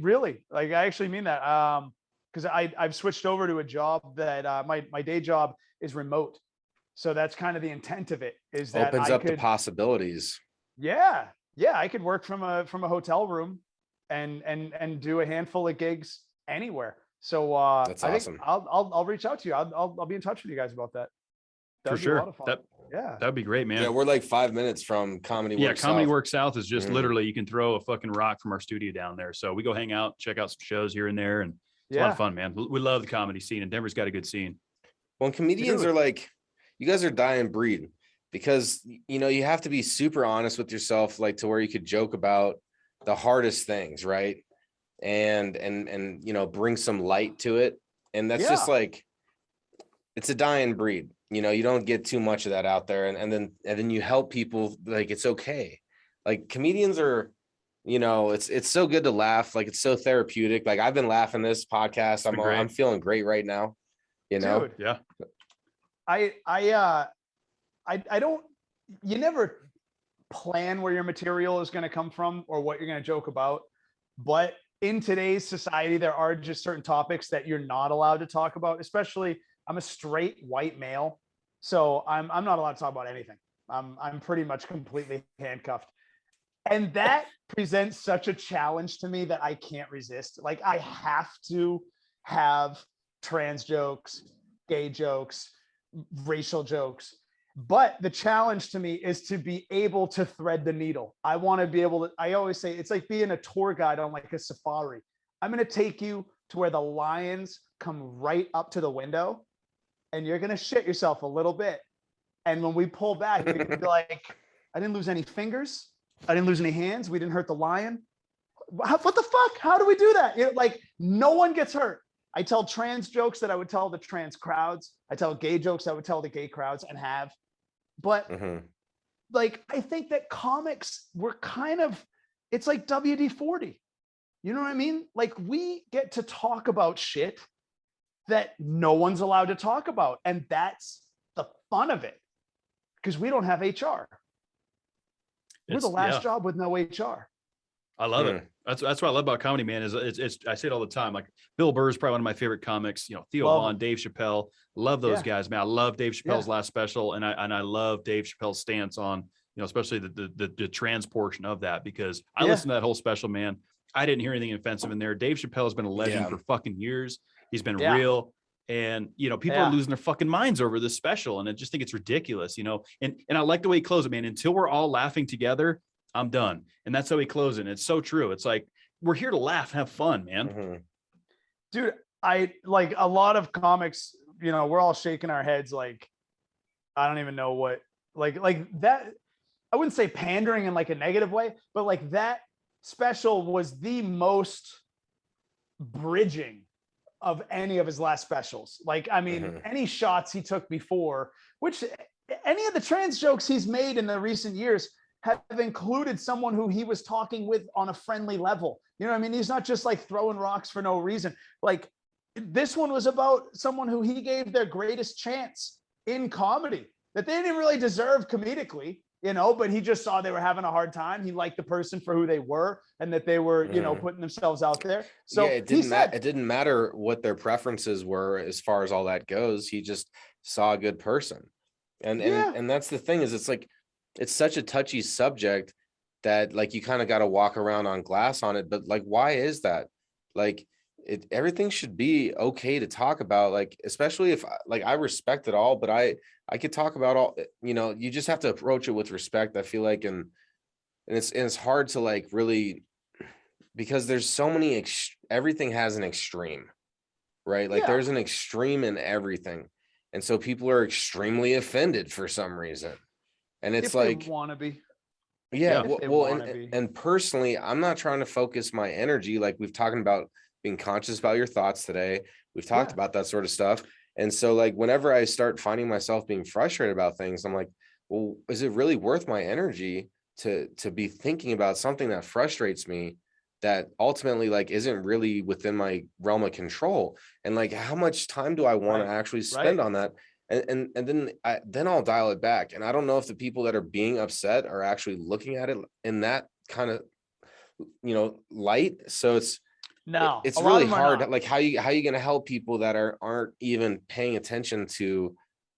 actually mean that. Because I've switched over to a job that my day job is remote. So that's kind of the intent of it, is that opens up the possibilities. Yeah. Yeah. I could work from a hotel room and do a handful of gigs anywhere. So that's awesome. I'll reach out to you. I'll be in touch with you guys about that. For sure. That'd be great, man. Yeah, we're like 5 minutes from Comedy Works. Yeah, Comedy Works South is just literally, you can throw a fucking rock from our studio down there. So we go hang out, check out some shows here and there, and it's a lot of fun, man. We love the comedy scene, and Denver's got a good scene. Well, comedians are like, you guys are dying breed, because, you know, you have to be super honest with yourself, like to where you could joke about the hardest things, right? And you know, bring some light to it. And that's just like, it's a dying breed. You know, you don't get too much of that out there. And then you help people, like, it's okay. Like, comedians are, you know, it's so good to laugh. Like, it's so therapeutic. Like, I've been laughing this podcast. I'm feeling great right now. You know? Dude, yeah. I don't, you never plan where your material is going to come from or what you're going to joke about. But in today's society, there are just certain topics that you're not allowed to talk about, especially I'm a straight white male. So I'm not allowed to talk about anything. I'm pretty much completely handcuffed. And that presents such a challenge to me that I can't resist. Like, I have to have trans jokes, gay jokes, racial jokes. But the challenge to me is to be able to thread the needle. I want to be able to, I always say, it's like being a tour guide on like a safari. I'm going to take you to where the lions come right up to the window, and you're going to shit yourself a little bit. And when we pull back, you're going to be like, I didn't lose any fingers. I didn't lose any hands. We didn't hurt the lion. What the fuck? How do we do that? You know, like, no one gets hurt. I tell trans jokes that I would tell the trans crowds. I tell gay jokes I would tell the gay crowds and have. But like, I think that comics were kind of, it's like WD-40. You know what I mean? Like, we get to talk about shit that no one's allowed to talk about. And that's the fun of it, because we don't have HR. We're the last job with no HR. I love it. That's what I love about comedy, man. Is it's I say it all the time. Like, Bill Burr is probably one of my favorite comics. You know, Theo Vaughn, Dave Chappelle. Love those guys, man. I love Dave Chappelle's last special, and I love Dave Chappelle's stance on, you know, especially the trans portion of that, because I listened to that whole special, man. I didn't hear anything offensive in there. Dave Chappelle has been a legend for fucking years. He's been Yeah. real. And, you know, people are losing their fucking minds over this special. And I just think it's ridiculous, you know, and I like the way he closed it, man. Until we're all laughing together, I'm done. And that's how he closed it. And it's so true. It's like, we're here to laugh, have fun, man. Mm-hmm. Dude, I like a lot of comics, you know, we're all shaking our heads like, I don't even know what, like that. I wouldn't say pandering in like a negative way, but like that special was the most bridging of any of his last specials. Like, I mean, any shots he took before, which any of the trans jokes he's made in the recent years have included someone who he was talking with on a friendly level. You know what I mean? He's not just like throwing rocks for no reason. Like this one was about someone who he gave their greatest chance in comedy that they didn't really deserve comedically, you know, but he just saw they were having a hard time. He liked the person for who they were and that they were, you know, putting themselves out there. So yeah, it didn't matter what their preferences were as far as all that goes. He just saw a good person. And that's the thing is it's like, it's such a touchy subject that like, you kind of got to walk around on glass on it. But like, why is that? Like everything should be okay to talk about, like, especially if like, I respect it all, but I could talk about all, you know, you just have to approach it with respect. I feel like, and it's hard to like really, because there's so many, everything has an extreme, right? Like there's an extreme in everything. And so people are extremely offended for some reason. And it's like, want to be. Yeah. Well, and personally, I'm not trying to focus my energy. Like we've talked about being conscious about your thoughts today. We've talked about that sort of stuff. And so like, whenever I start finding myself being frustrated about things, I'm like, well, is it really worth my energy to be thinking about something that frustrates me that ultimately like isn't really within my realm of control? And like, how much time do I want to actually spend on that? And then I'll dial it back. And I don't know if the people that are being upset are actually looking at it in that kind of, you know, light. So it's really hard. Like how you going to help people that aren't even paying attention to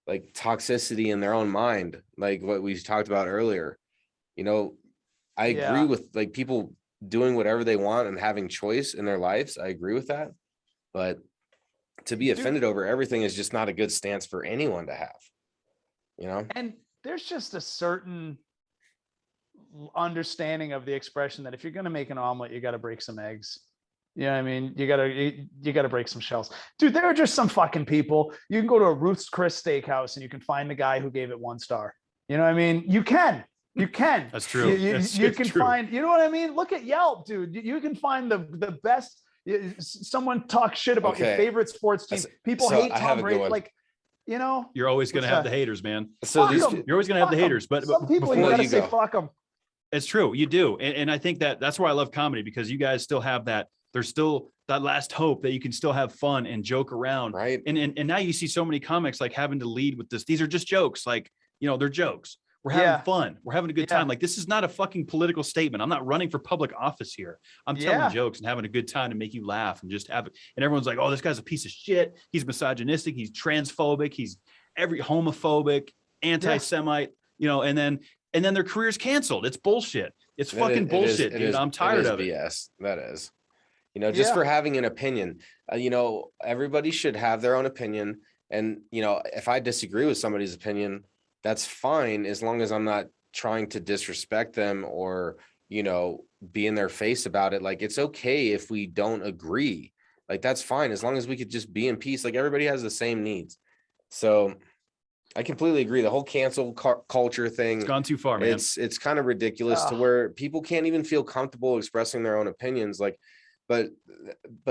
like toxicity in their own mind, like what we talked about earlier. You know, I agree with like people doing whatever they want and having choice in their lives. I agree with that, but to be offended over everything is just not a good stance for anyone to have, you know? And there's just a certain understanding of the expression that if you're going to make an omelet, you got to break some eggs. You know what I mean? You gotta break some shells. Dude, there are just some fucking people. You can go to a Ruth's Chris Steakhouse and you can find the guy who gave it 1 star. You know what I mean? You can. That's true. You can find, you know what I mean? Look at Yelp, dude. You can find the best. Someone talks shit about your favorite sports team. People hate Tom Brady. Like, you know, you're always going to have the haters, man. So you're always going to have the haters, but some people you got to say, fuck them. It's true. You do. And I think that's why I love comedy, because you guys still have that. There's still that last hope that you can still have fun and joke around. Right. And now you see so many comics like having to lead with this. These are just jokes. Like, you know, they're jokes. We're having fun. We're having a good time. Like, this is not a fucking political statement. I'm not running for public office here. I'm telling jokes and having a good time to make you laugh and just have it. And everyone's like, oh, this guy's a piece of shit. He's misogynistic. He's transphobic. He's homophobic, anti-Semite, you know, and then their career's canceled. It's bullshit. It's fucking bullshit, dude. I'm tired of it. BS. That is, you know, just for having an opinion, you know, everybody should have their own opinion. And, you know, if I disagree with somebody's opinion, that's fine, as long as I'm not trying to disrespect them or, you know, be in their face about it. Like, it's okay if we don't agree. Like, that's fine, as long as we could just be in peace. Like, everybody has the same needs. So I completely agree. The whole cancel culture thing, it's gone too far, man. It's kind of ridiculous to where people can't even feel comfortable expressing their own opinions. Like, but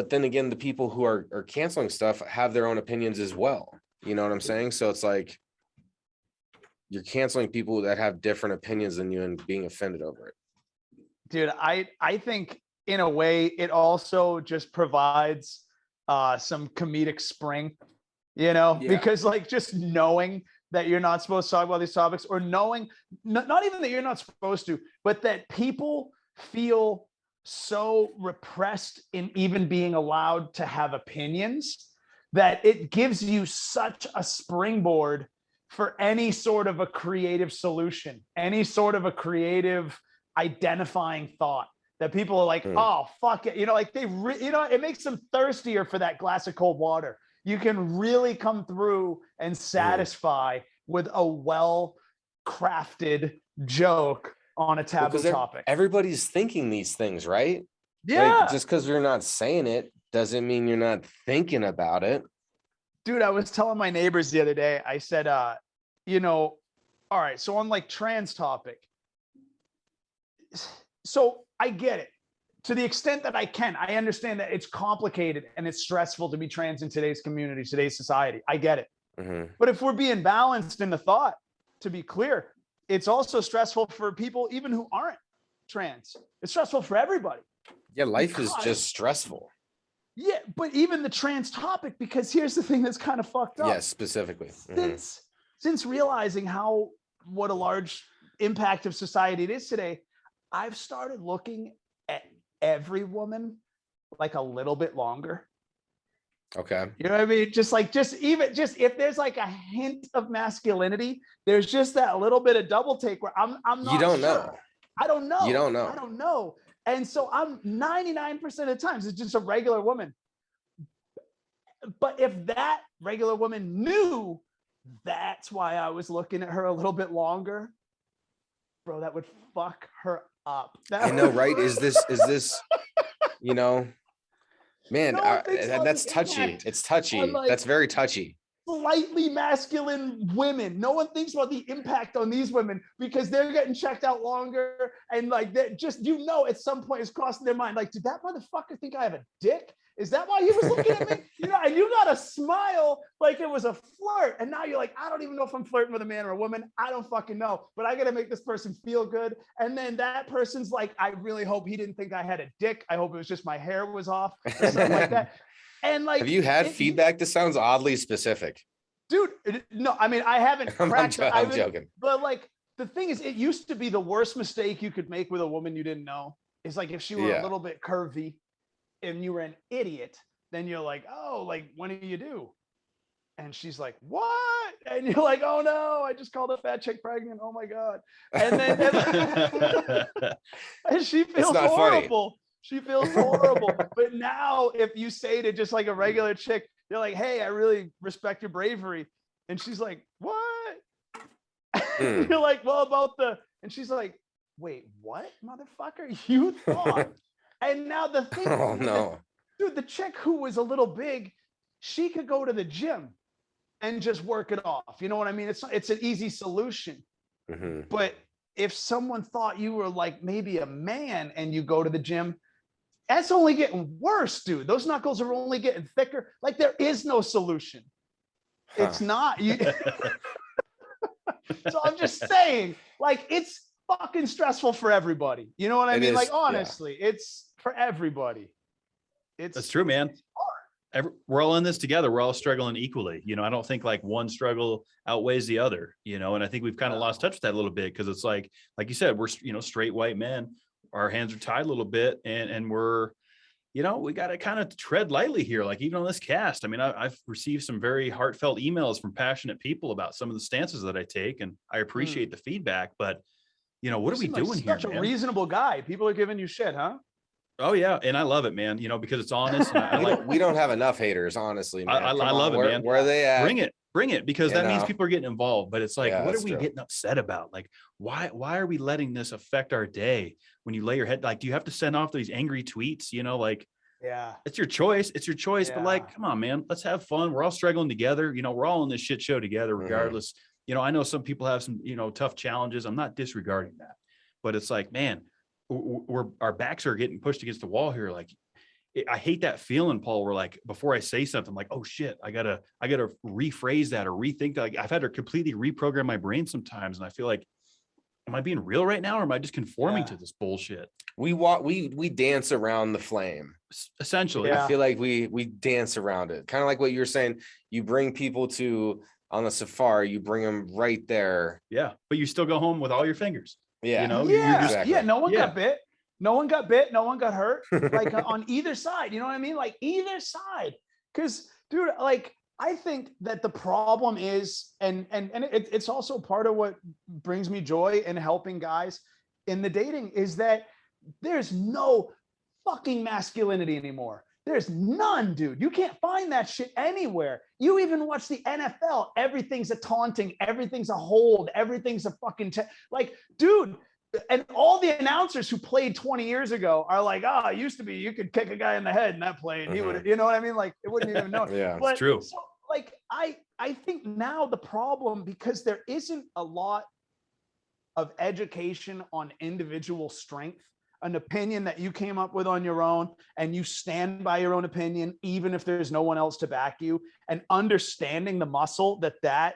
then again, the people who are canceling stuff have their own opinions as well. You know what I'm saying? So it's like, you're canceling people that have different opinions than you and being offended over it. Dude, I think in a way it also just provides some comedic spring, you know, because like just knowing that you're not supposed to talk about these topics, or knowing not even that you're not supposed to, but that people feel so repressed in even being allowed to have opinions, that it gives you such a springboard for any sort of a creative solution, any sort of a creative identifying thought. that people are like, oh, fuck it. Like it makes them thirstier for that glass of cold water. You can really come through and satisfy with a well-crafted joke on a taboo topic. Everybody's thinking these things, right? Yeah. Like, just because you're not saying it doesn't mean you're not thinking about it. Dude, I was telling my neighbors the other day, I said, all right, so on like trans topic. So I get it. To the extent that I can, I understand that it's complicated and it's stressful to be trans in today's community, today's society. I get it. But if we're being balanced in the thought, to be clear, it's also stressful for people even who aren't trans. It's stressful for everybody. Yeah, life is just stressful. Yeah, but even the trans topic, because here's the thing that's kind of fucked up. Yeah, specifically. Since realizing what a large impact of society it is today, I've started looking at every woman like a little bit longer. Okay. You know what I mean? Just if there's like a hint of masculinity, there's just that little bit of double take where I'm not You don't sure. know. I don't know. You don't know. I don't know. And so I'm 99% of the times it's just a regular woman. But if that regular woman knew that's why I was looking at her a little bit longer, bro, that would fuck her up. I know, right? Is this, man, that's touchy. It's touchy. Like, that's very touchy. Slightly masculine women. No one thinks about the impact on these women because they're getting checked out longer. And like that, just, at some point it's crossing their mind. Like, did that motherfucker think I have a dick? Is that why he was looking at me? And you got to smile like it was a flirt. And now you're like, I don't even know if I'm flirting with a man or a woman. I don't fucking know. But I got to make this person feel good. And then that person's like, I really hope he didn't think I had a dick. I hope it was just my hair was off or something like that. And like, have you had feedback? This sounds oddly specific. Dude, no, I mean, I haven't cracked it. I'm joking. But like, the thing is, it used to be the worst mistake you could make with a woman you didn't know. Is like if she were a little bit curvy and you were an idiot, then you're like, oh, like, what do you do? And she's like, what? And you're like, oh no, I just called a fat chick pregnant. Oh my God. And then and she feels horrible. Funny. She feels horrible. But now if you say to just like a regular chick, you're like, hey, I really respect your bravery. And she's like, what? You're like, well, and she's like, wait, what, motherfucker? You thought. And now the thing, dude, the chick who was a little big, she could go to the gym and just work it off. You know what I mean? It's an easy solution. But if someone thought you were like maybe a man and you go to the gym, that's only getting worse, dude. Those knuckles are only getting thicker. Like there is no solution. It's not. So I'm just saying, like, it's fucking stressful for everybody. You know what I mean? Like, honestly, it's for everybody. That's true, man. We're all in this together. We're all struggling equally. I don't think like one struggle outweighs the other, and I think we've kind of lost touch with that a little bit because it's like you said, we're, straight white men, our hands are tied a little bit and we're, we got to kind of tread lightly here. Like even on this cast, I mean, I've received some very heartfelt emails from passionate people about some of the stances that I take, and I appreciate the feedback, but what are we doing here? Such a reasonable guy. People are giving you shit, huh? Oh yeah, and I love it, man. Because it's honest. And we don't have enough haters, honestly, man. I love it, man. Where are they at? Bring it, because that means people are getting involved. But it's like, what are we getting upset about? Like, why are we letting this affect our day? When you lay your head, like, do you have to send off these angry tweets? It's your choice. It's your choice. But like, come on, man, let's have fun. We're all struggling together. We're all in this shit show together, regardless. I know some people have some, tough challenges. I'm not disregarding that, but it's like, man, our backs are getting pushed against the wall here. Like, I hate that feeling, Paul, where like, before I say something, I'm like, oh shit, I gotta rephrase that or rethink that. Like, I've had to completely reprogram my brain sometimes. And I feel like, am I being real right now? Or am I just conforming to this bullshit? We dance around the flame. Essentially. I feel like we dance around it. Kind of like what you're saying. You bring people on the safari, you bring them right there. Yeah. But you still go home with all your fingers. Yeah. Exactly. No one got bit. No one got bit. No one got hurt. Like on either side, you know what I mean? Like either side. Because, dude, like, I think that the problem is, and it's also part of what brings me joy in helping guys in the dating, is that there's no fucking masculinity anymore. There's none, dude. You can't find that shit anywhere. You even watch the NFL. Everything's a taunting. Everything's a hold. Everything's a fucking like, dude. And all the announcers who played 20 years ago are like, it used to be you could kick a guy in the head in that play, and he would, you know what I mean? Like, it wouldn't even know. Yeah, but, it's true. So, like, I think now the problem, because there isn't a lot of education on individual strength, an opinion that you came up with on your own, and you stand by your own opinion, even if there's no one else to back you, and understanding the muscle that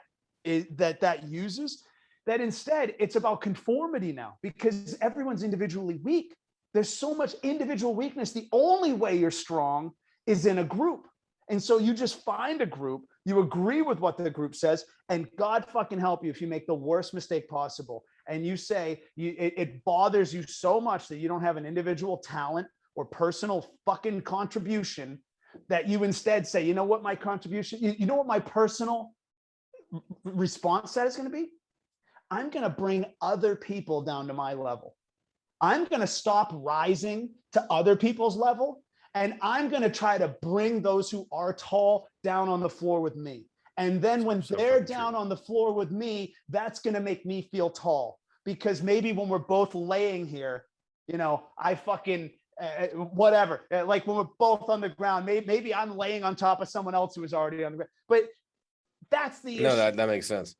uses, that instead it's about conformity now, because everyone's individually weak. There's so much individual weakness. The only way you're strong is in a group. And so you just find a group, you agree with what the group says, and God fucking help you if you make the worst mistake possible. And you say it bothers you so much that you don't have an individual talent or personal fucking contribution, that you instead say, you know what my contribution, you know what my personal response set is going to be? I'm going to bring other people down to my level. I'm going to stop rising to other people's level. And I'm going to try to bring those who are tall down on the floor with me. And then when they're down on the floor with me, that's going to make me feel tall. Because maybe when we're both laying here, you know, I fucking, whatever. Like when we're both on the ground, maybe I'm laying on top of someone else who is already on the ground. But that's the issue. No, that makes sense.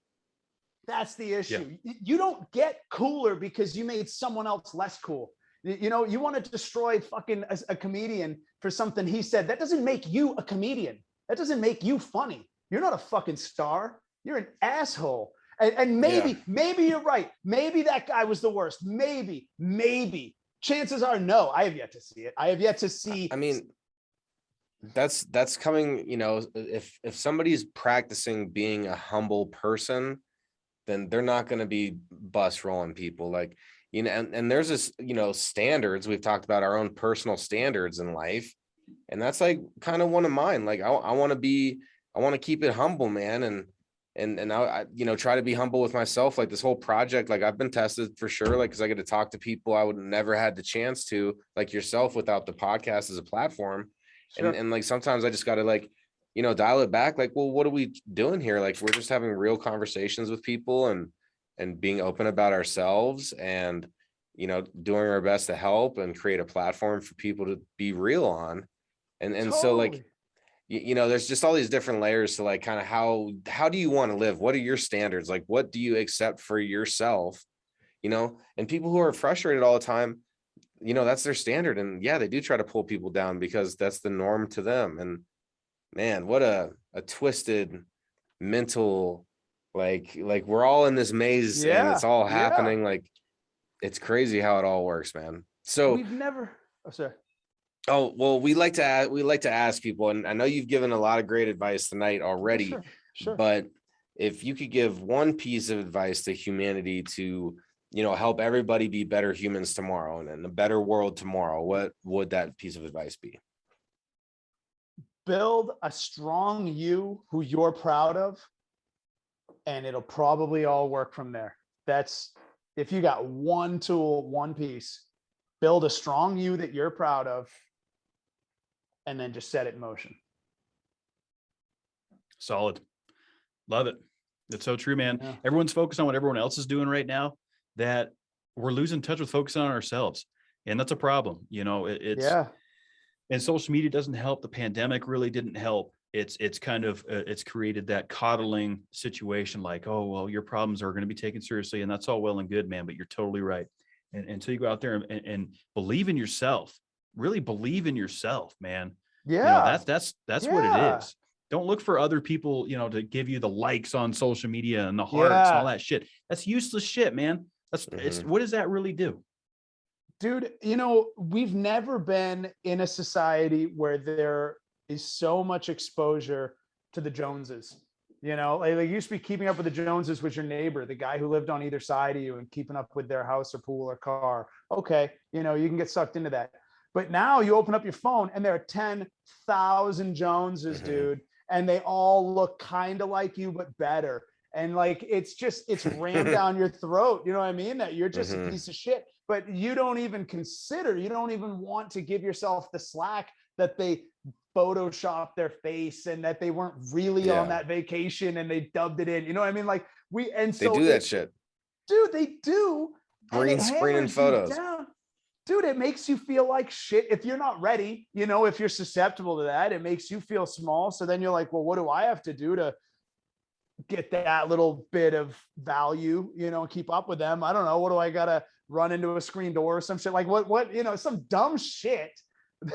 That's the issue. Yeah. You don't get cooler because you made someone else less cool. You know, you want to destroy fucking a comedian for something he said. That doesn't make you a comedian. That doesn't make you funny. You're not a fucking star. You're an asshole. And maybe you're right. Maybe that guy was the worst. Maybe. Chances are no. I have yet to see it. I have yet to see. I mean, that's coming, you know, if somebody's practicing being a humble person, then they're not going to be bus rolling people. Like, you know, and there's this, you know, standards. We've talked about our own personal standards in life. And that's like kind of one of mine. Like, I want to keep it humble, man. And I, you know, try to be humble with myself. Like this whole project, like I've been tested for sure. Like, cause I get to talk to people I would never had the chance to, like yourself, without the podcast as a platform. Sure. And like, sometimes I just got to like, you know, dial it back. Like, well, what are we doing here? Like, we're just having real conversations with people and being open about ourselves and, you know, doing our best to help and create a platform for people to be real on. And totally. So like, you know, there's just all these different layers to like, kind of how do you want to live? What are your standards? Like, what do you accept for yourself? You know, and people who are frustrated all the time, you know, that's their standard. And yeah, they do try to pull people down because that's the norm to them. And man, what a twisted mental, like we're all in this maze and it's all happening. Yeah. Like, it's crazy how it all works, man. So we've never, sorry. Oh, well, we like to ask people, and I know you've given a lot of great advice tonight already, sure. But if you could give one piece of advice to humanity to, you know, help everybody be better humans tomorrow and a better world tomorrow, what would that piece of advice be? Build a strong you who you're proud of, and it'll probably all work from there. That's, if you got one tool, one piece, build a strong you that you're proud of, and then just set it in motion. Solid. Love it. That's so true, man. Yeah. Everyone's focused on what everyone else is doing right now, that we're losing touch with focusing on ourselves. And that's a problem. You know, it's, and social media doesn't help. The pandemic really didn't help. It's kind of, it's created that coddling situation, like, oh, well, your problems are going to be taken seriously. And that's all well and good, man, but you're totally right. And until you go out there and believe in yourself, really believe in yourself, man. Yeah. You know, that's what it is. Don't look for other people, you know, to give you the likes on social media and the hearts and all that shit. That's useless shit, man. It's, what does that really do? Dude, you know, we've never been in a society where there is so much exposure to the Joneses. You know, like you used to be keeping up with the Joneses with your neighbor, the guy who lived on either side of you, and keeping up with their house or pool or car. Okay, you know, you can get sucked into that. But now you open up your phone and there are 10,000 Joneses, dude, and they all look kind of like you, but better. And like, it's rammed down your throat. You know what I mean? That you're just a piece of shit, but you don't even want to give yourself the slack that they Photoshop their face and that they weren't really on that vacation and they dubbed it in. You know what I mean? Like they do that shit. Dude, they do. Green screen and photos. Dude, it makes you feel like shit if you're not ready. You know, if you're susceptible to that, it makes you feel small. So then you're like, well, what do I have to do to get that little bit of value, you know, keep up with them? I don't know. What do I gotta run into a screen door or some shit? Like what, you know, some dumb shit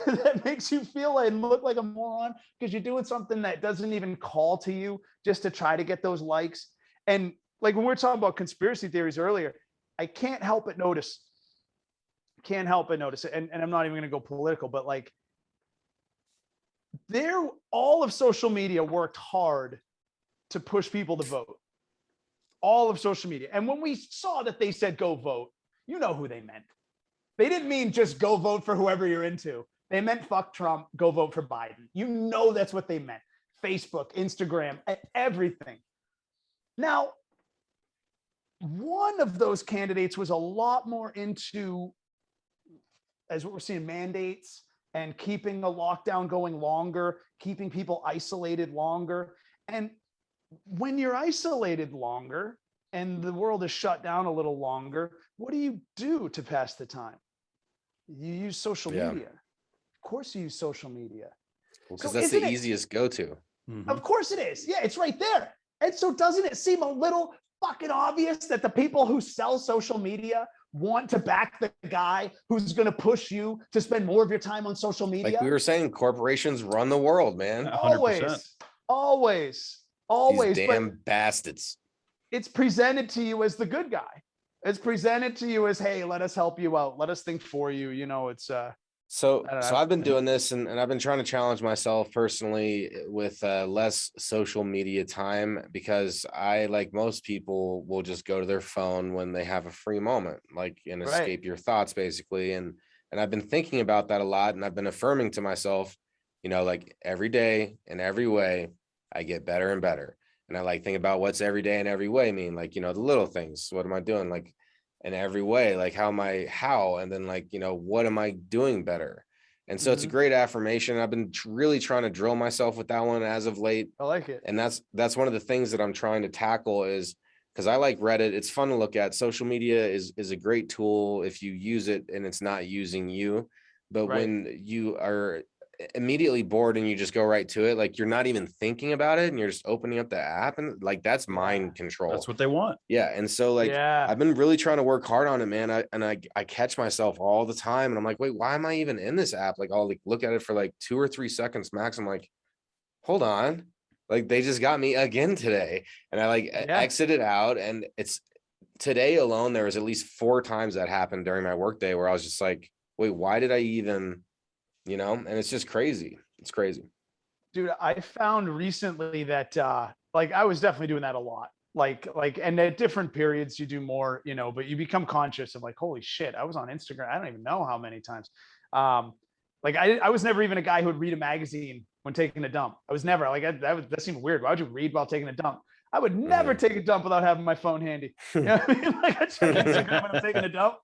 that makes you feel and look like a moron because you're doing something that doesn't even call to you just to try to get those likes. And like when we were talking about conspiracy theories earlier, I can't help but notice it. And I'm not even going to go political, but like all of social media worked hard to push people to vote. All of social media. And when we saw that they said, go vote, you know who they meant. They didn't mean just go vote for whoever you're into. They meant fuck Trump, go vote for Biden. You know that's what they meant. Facebook, Instagram, everything. Now, one of those candidates was a lot more into, as what we're seeing, mandates and keeping a lockdown going longer, keeping people isolated longer. And when you're isolated longer and the world is shut down a little longer, what do you do to pass the time? You use social media. Of course you use social media. Well, because that's the easiest go-to. Of course it is. Yeah, it's right there. And so doesn't it seem a little fucking obvious that the people who sell social media want to back the guy who's going to push you to spend more of your time on social media? Like we were saying, corporations run the world, man. 100%. Always. These damn bastards. It's presented to you as the good guy. It's presented to you as, hey, let us help you out. Let us think for you. You know, it's so I've been doing this and I've been trying to challenge myself personally with less social media time, because I, like most people, will just go to their phone when they have a free moment, like, and escape your thoughts basically. And I've been thinking about that a lot, and I've been affirming to myself, you know, like every day in every way I get better and better. And I like think about what's every day in every way mean, like, you know, the little things. What am I doing? Like, in every way, like how, and then like, you know, what am I doing better? And so it's a great affirmation. I've been really trying to drill myself with that one as of late. I like it. And that's one of the things that I'm trying to tackle, is because I like Reddit. It's fun to look at. Social media is a great tool if you use it and it's not using you. But when you are immediately bored and you just go right to it, like you're not even thinking about it and you're just opening up the app, and like that's mind control. That's what they want. Yeah. And so like I've been really trying to work hard on it, man. I catch myself all the time and I'm like, wait, why am I even in this app? Like I'll like look at it for like 2 or 3 seconds max. I'm like, hold on, like they just got me again today. And I like exited out, and it's today alone there was at least 4 times that happened during my workday where I was just like, wait, why did I even, you know? And it's just crazy. It's crazy. Dude, I found recently that like I was definitely doing that a lot. Like, and at different periods you do more, you know, but you become conscious of like, holy shit, I was on Instagram. I don't even know how many times. Like I was never even a guy who would read a magazine when taking a dump. I was never like, that seemed weird. Why would you read while taking a dump? I would never take a dump without having my phone handy. You know what I mean? Like I check Instagram when I'm taking a dump.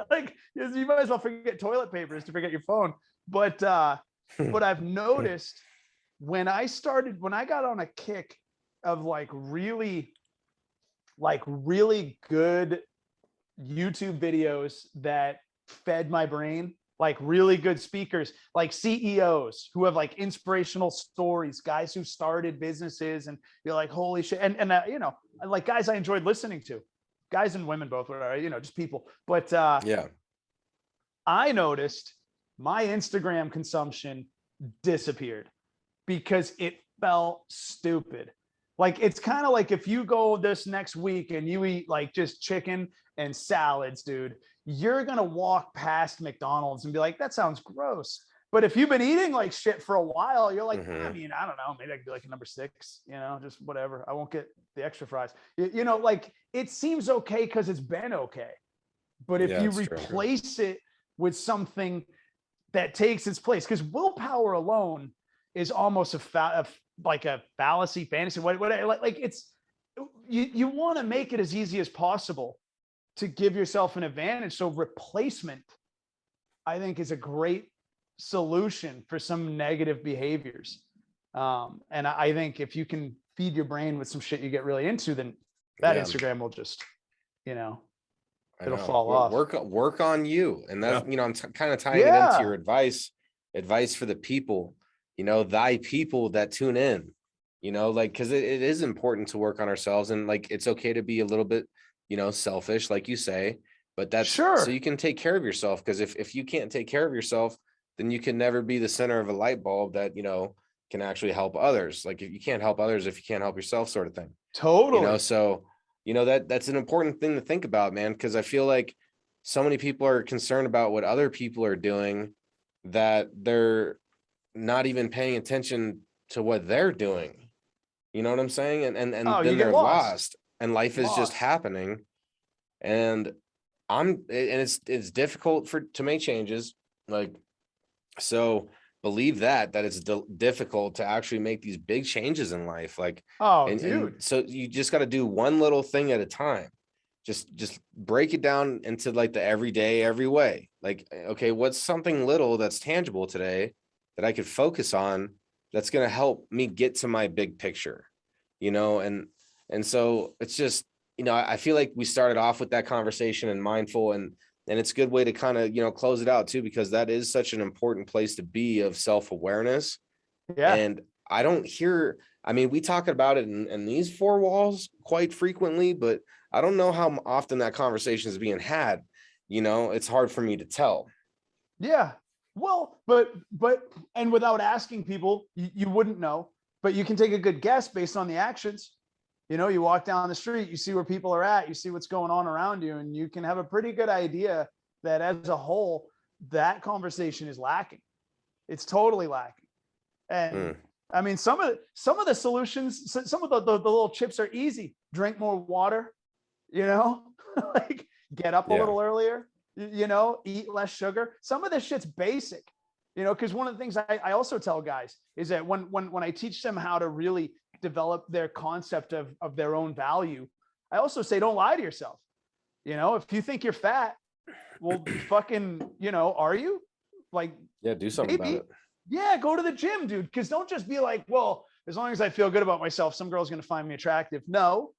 Like you might as well forget toilet papers to forget your phone. But I've noticed when I got on a kick of like really good YouTube videos that fed my brain, like really good speakers, like CEOs who have like inspirational stories, guys who started businesses, and you're like, holy shit. And you know, like guys I enjoyed listening to, guys and women both, you know, just people. But I noticed my Instagram consumption disappeared because it felt stupid. Like, it's kind of like if you go this next week and you eat like just chicken and salads, dude, you're going to walk past McDonald's and be like, that sounds gross. But if you've been eating like shit for a while, you're like, I mean, I don't know, maybe I could be like a number 6, you know, just whatever. I won't get the extra fries. You know, like it seems okay because it's been okay. But if you replace it with something that takes its place, because willpower alone is almost like a fallacy, fantasy, what like it's you want to make it as easy as possible to give yourself an advantage. So replacement, I think, is a great solution for some negative behaviors. And I think if you can feed your brain with some shit you get really into, then that Instagram will just, it'll fall off. Work on you. And that's, I'm kind of tying it into your advice for the people, thy people that tune in, cause it is important to work on ourselves, and like, it's okay to be a little bit, selfish, like you say, but that's so you can take care of yourself. Cause if you can't take care of yourself, then you can never be the center of a light bulb that, can actually help others. Like, if you can't help others, if you can't help yourself, sort of thing. Totally. So, that's an important thing to think about, man. Cause I feel like so many people are concerned about what other people are doing that they're not even paying attention to what they're doing. You know what I'm saying? And then they're lost, and life is just happening. And it's difficult to make changes. Like, so believe that it's difficult to actually make these big changes in life. Like, and so you just got to do one little thing at a time. Just break it down into like the everyday, every way. Like, okay, what's something little that's tangible today that I could focus on that's going to help me get to my big picture, and so it's just, I feel like we started off with that conversation and mindful, and it's a good way to kind of, close it out too, because that is such an important place to be, of self-awareness. Yeah. And I don't hear, we talk about it in these four walls quite frequently, but I don't know how often that conversation is being had. It's hard for me to tell. Yeah. Well, but, and without asking people, you wouldn't know, but you can take a good guess based on the actions. You walk down the street, you see where people are at, you see what's going on around you, and you can have a pretty good idea that as a whole, that conversation is lacking. It's totally lacking. And some of the solutions, some of the little chips are easy. Drink more water, like get up a little earlier, eat less sugar. Some of this shit's basic, because one of the things I also tell guys is that when I teach them how to really develop their concept of their own value, I also say, don't lie to yourself. If you think you're fat, well, fucking, are you? Like, do something about it. Yeah, go to the gym, dude. Because don't just be like, well, as long as I feel good about myself, some girl's gonna find me attractive. No,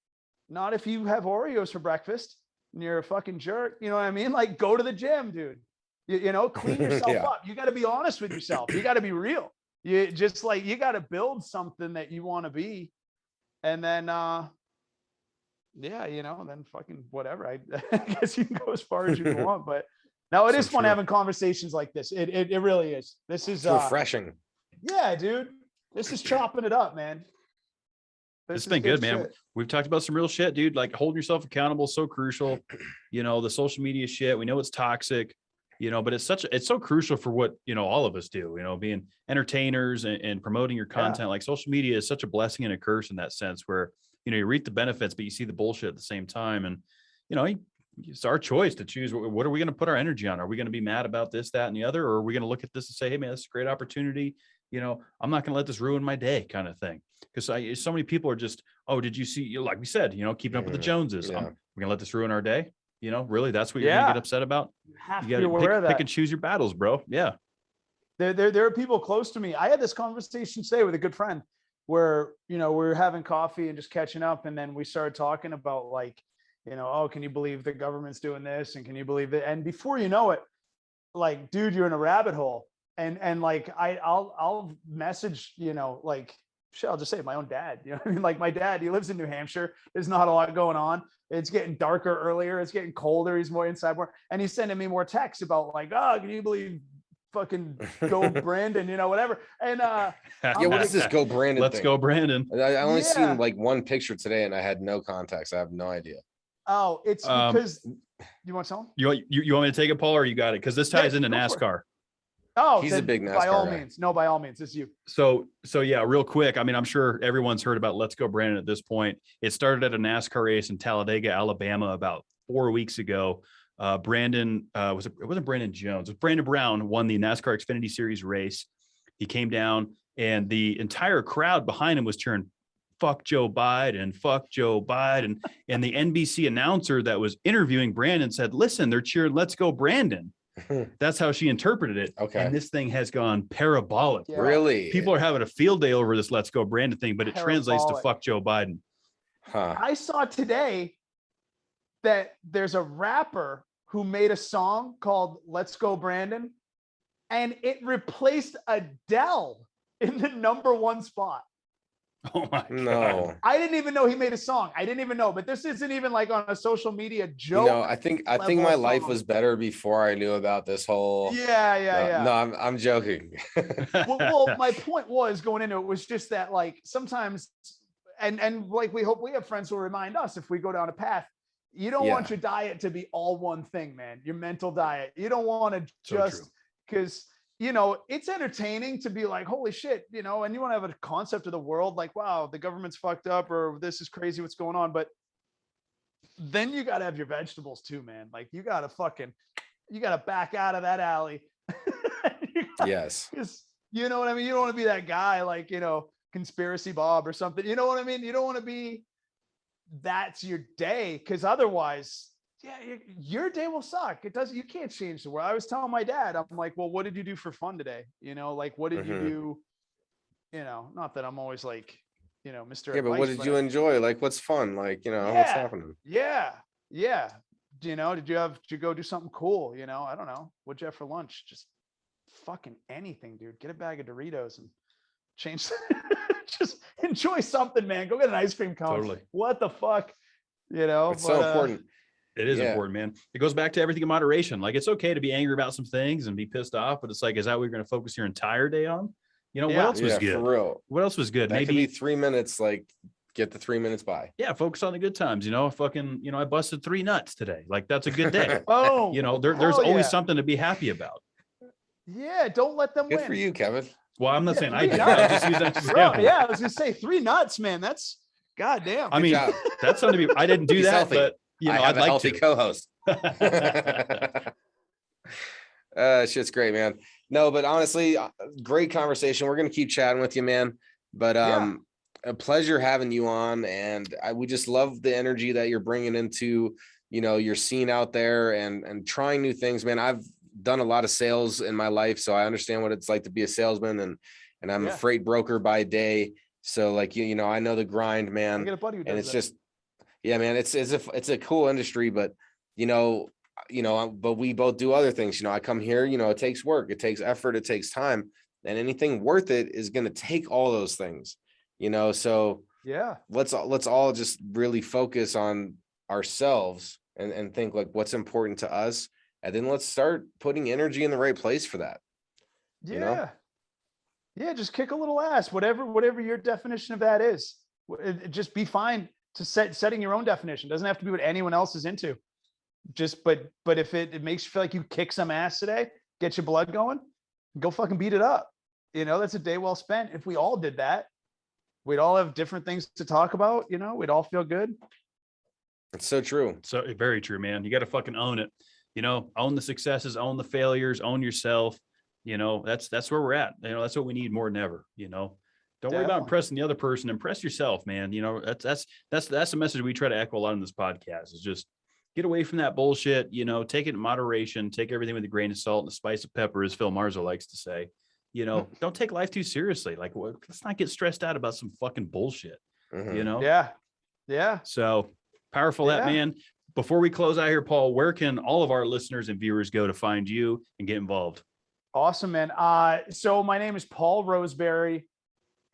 not if you have Oreos for breakfast and you're a fucking jerk. You know what I mean? Like, go to the gym, dude. Clean yourself up. You got to be honest with yourself. You got to be real. You just like, you got to build something that you want to be. And then, then fucking whatever. I guess you can go as far as you want, but no, it is fun having conversations like this. It really is. This is refreshing. Yeah, dude. This is chopping it up, man. It's been good, man. We've talked about some real shit, dude. Like, holding yourself accountable is so crucial. The social media shit, we know it's toxic, but it's so crucial for what, all of us do, being entertainers and promoting your content. Like, social media is such a blessing and a curse in that sense, where, you reap the benefits, but you see the bullshit at the same time. And, it's our choice to choose. What are we going to put our energy on? Are we going to be mad about this, that, and the other? Or are we going to look at this and say, hey man, this is a great opportunity. I'm not going to let this ruin my day, kind of thing. Because so many people are just, oh, did you see, like we said, keeping up with the Joneses. We're going to let this ruin our day. Really, that's what you're going to get upset about? You got to pick and choose your battles, bro. Yeah. There are people close to me. I had this conversation today with a good friend where, we were having coffee and just catching up. And then we started talking about like, oh, can you believe the government's doing this? And can you believe it? And before you know it, like, dude, you're in a rabbit hole. And like, I'll message, like, shit, I'll just say my own dad, Like, my dad, he lives in New Hampshire. There's not a lot going on. It's getting darker earlier. It's getting colder. He's more inside more. And he's sending me more texts about like, oh, can you believe fucking go Brandon, whatever. And what is this go Brandon Let's thing? Go Brandon. I only seen like one picture today and I had no context. I have no idea. Oh, it's because you want to tell him? You want me to take it, Paul, or you got it? Because this ties into NASCAR. Oh, he's a big NASCAR by all guy. means. No, by all means, it's you. So yeah, real quick. I'm sure everyone's heard about Let's Go Brandon at this point. It started at a NASCAR race in Talladega, Alabama, about 4 weeks ago. Brandon it wasn't Brandon Jones. It was Brandon Brown won the NASCAR Xfinity Series race. He came down, and the entire crowd behind him was cheering fuck Joe Biden, fuck Joe Biden. And the NBC announcer that was interviewing Brandon said, listen, they're cheering, let's go, Brandon. That's how she interpreted it. Okay. And this thing has gone parabolic. Yeah. Really? People are having a field day over this let's go, Brandon thing, but it translates to fuck Joe Biden. Huh. I saw today that there's a rapper who made a song called Let's Go Brandon, and it replaced Adele in the #1 spot. Oh my God. No. I didn't even know he made a song. I didn't even know, but this isn't even like on a social media joke. You know, I think my life was better before I knew about this whole. Yeah. No, I'm joking. well, my point was going into it was just that like sometimes, and like we hope we have friends who will remind us if we go down a path. You don't want your diet to be all one thing, man. Your mental diet. You don't want to just because. You know, it's entertaining to be like, holy shit, you know, and you want to have a concept of the world like, wow, the government's fucked up or this is crazy what's going on. But then you got to have your vegetables too, man. Like you got to back out of that alley. Yes. You know what I mean? You don't want to be that guy like, you know, Conspiracy Bob or something. You know what I mean? You don't want to be, that's your day. Because otherwise, yeah, your day will suck. It doesn't, you can't change the world. I was telling my dad, I'm like, well, what did you do for fun today? You know, like, what did you do? You know, not that I'm always like, you know, Mr. Yeah, but what did you enjoy? Like, what's fun? Like, you know, what's happening? Yeah. You know, did you go do something cool? You know, I don't know. What'd you have for lunch? Just fucking anything, dude. Get a bag of Doritos and change. Just enjoy something, man. Go get an ice cream cone. Totally. What the fuck? You know, It's so important. It is important, man. It goes back to everything in moderation. Like it's okay to be angry about some things and be pissed off, but it's like, is that what you're going to focus your entire day on? You know, what else was good? For real. What else was good? That could be 3 minutes, like get the 3 minutes by. Yeah, focus on the good times. You know, fucking, you know, I busted 3 nuts today. Like that's a good day. Oh, you know, there's always something to be happy about. Yeah, don't let them Good win. for you, Kevin. Well, I'm not saying I did. I just use that as an example. Yeah, I was gonna say 3 nuts, man. That's goddamn. I mean, that's something to be. I didn't do that, healthy. but you know, I have I'd a like healthy to. co-host. Shit's great, man. No, but honestly, great conversation. We're gonna keep chatting with you, man. But a pleasure having you on, and we just love the energy that you're bringing into, you know, your scene out there and trying new things, man. I've done a lot of sales in my life, so I understand what it's like to be a salesman, and I'm a freight broker by day. So like you know, I know the grind, man. I get a buddy who does and it's that. just, yeah, man, it's a cool industry, but you know, but we both do other things. You know, I come here, you know, it takes work, it takes effort, it takes time, and anything worth it is going to take all those things, you know. So yeah, let's all just really focus on ourselves and think like what's important to us, and then let's start putting energy in the right place for that. Yeah. You know? Yeah, just kick a little ass, whatever your definition of that is. Just be fine to setting your own definition. Doesn't have to be what anyone else is into. Just but if it makes you feel like you kick some ass today, get your blood going, go fucking beat it up. You know, that's a day well spent. If we all did that, we'd all have different things to talk about, you know, we'd all feel good. It's so true. So very true, man. You got to fucking own it. You know, own the successes, own the failures, own yourself. You know, that's where we're at. You know, that's what we need more than ever. You know, don't worry about impressing the other person. Impress yourself, man. You know, that's the message we try to echo a lot in this podcast is just get away from that bullshit. You know, take it in moderation, take everything with a grain of salt and a spice of pepper, as Phil Marzo likes to say. You know, don't take life too seriously. Like, let's not get stressed out about some fucking bullshit. You know? Yeah. So powerful that, man. Before we close out here, Paul, where can all of our listeners and viewers go to find you and get involved? Awesome, man. So my name is Paul Roseberry.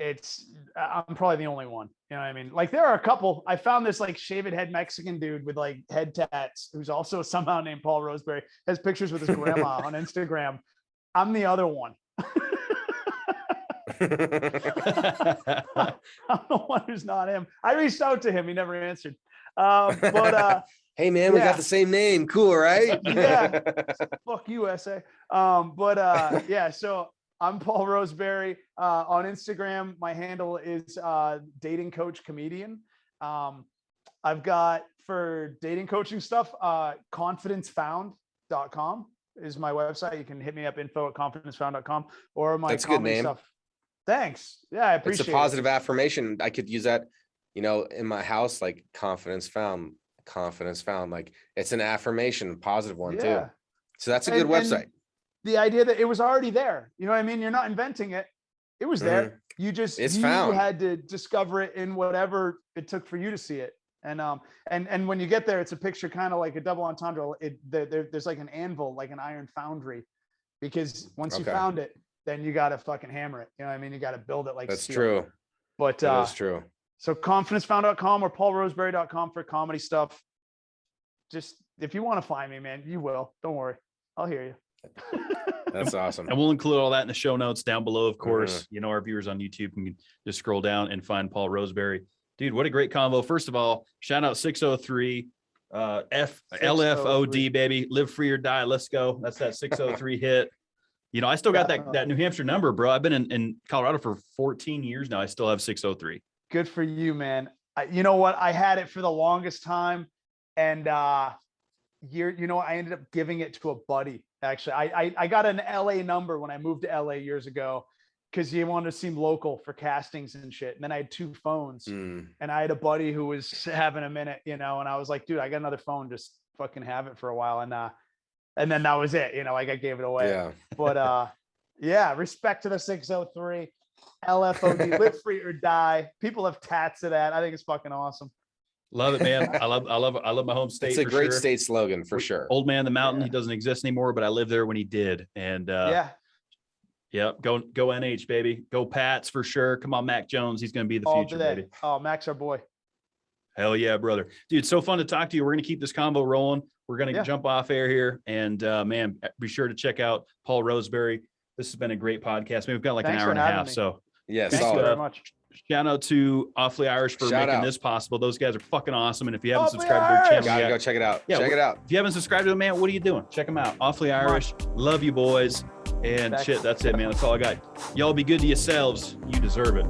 I'm probably the only one. You know what I mean? Like there are a couple. I found this like shaved head Mexican dude with like head tats who's also somehow named Paul Roseberry, has pictures with his grandma on Instagram. I'm the other one. I'm the one who's not him. I reached out to him. He never answered. Hey man, we got the same name. Cool, right? Yeah. Fuck you, SA. So I'm Paul Roseberry. On Instagram, my handle is dating coach comedian. I've got for dating coaching stuff, confidencefound.com is my website. You can hit me up info@confidencefound.com or my That's a good comedy name. stuff. Thanks. Yeah, I appreciate It's a positive affirmation. I could use that, in my house, like confidence found. Like it's an affirmation, positive one too. So that's a good website. And the idea that it was already there, you know what I mean? You're not inventing it. It was there. You just, you had to discover it in whatever it took for you to see it. And when you get there, it's a picture kind of like a double entendre. There's like an anvil, like an iron foundry, because once you found it, then you got to fucking hammer it. You know what I mean? You got to build it like that's steel. True. But that's true. So confidencefound.com or paulroseberry.com for comedy stuff. Just if you want to find me, man, you will. Don't worry. I'll hear you. That's awesome. And we'll include all that in the show notes down below, of course. Our viewers on YouTube can just scroll down and find Paul Roseberry. Dude, what a great convo. First of all, shout out 603 LFOD, baby. Live free or die. Let's go. That's that 603 hit. I still got that New Hampshire number, bro. I've been in Colorado for 14 years now. I still have 603. Good for you, man. You know what? I had it for the longest time. And I ended up giving it to a buddy. Actually, I got an LA number when I moved to LA years ago because you wanted to seem local for castings and shit. And then I had 2 phones and I had a buddy who was having a minute, and I was like, dude, I got another phone. Just fucking have it for a while. And then that was it, like I gave it away. Yeah. But respect to the 603 LFOD, live free or die. People have tats of that. I think it's fucking awesome. Love it, man. I love my home state. It's a great state slogan for sure. Old man, the mountain. He doesn't exist anymore, but I lived there when he did. And go NH, baby. Go Pats for sure. Come on, Mac Jones. He's going to be the future, baby. Oh, Mac's our boy. Hell yeah, brother. Dude, so fun to talk to you. We're going to keep this combo rolling. We're going to jump off air here. And man, be sure to check out Paul Roseberry. This has been a great podcast. We've got like an hour and a half. So yes, thank you very much. Shout out to Awfully Irish for making this possible. Those guys are fucking awesome. And if you haven't subscribed to their channel, gotta go check it out. Check it out. If you haven't subscribed to them, man, what are you doing? Check them out. Awfully Irish. Love you, boys. And shit, that's it, man. That's all I got. Y'all be good to yourselves. You deserve it.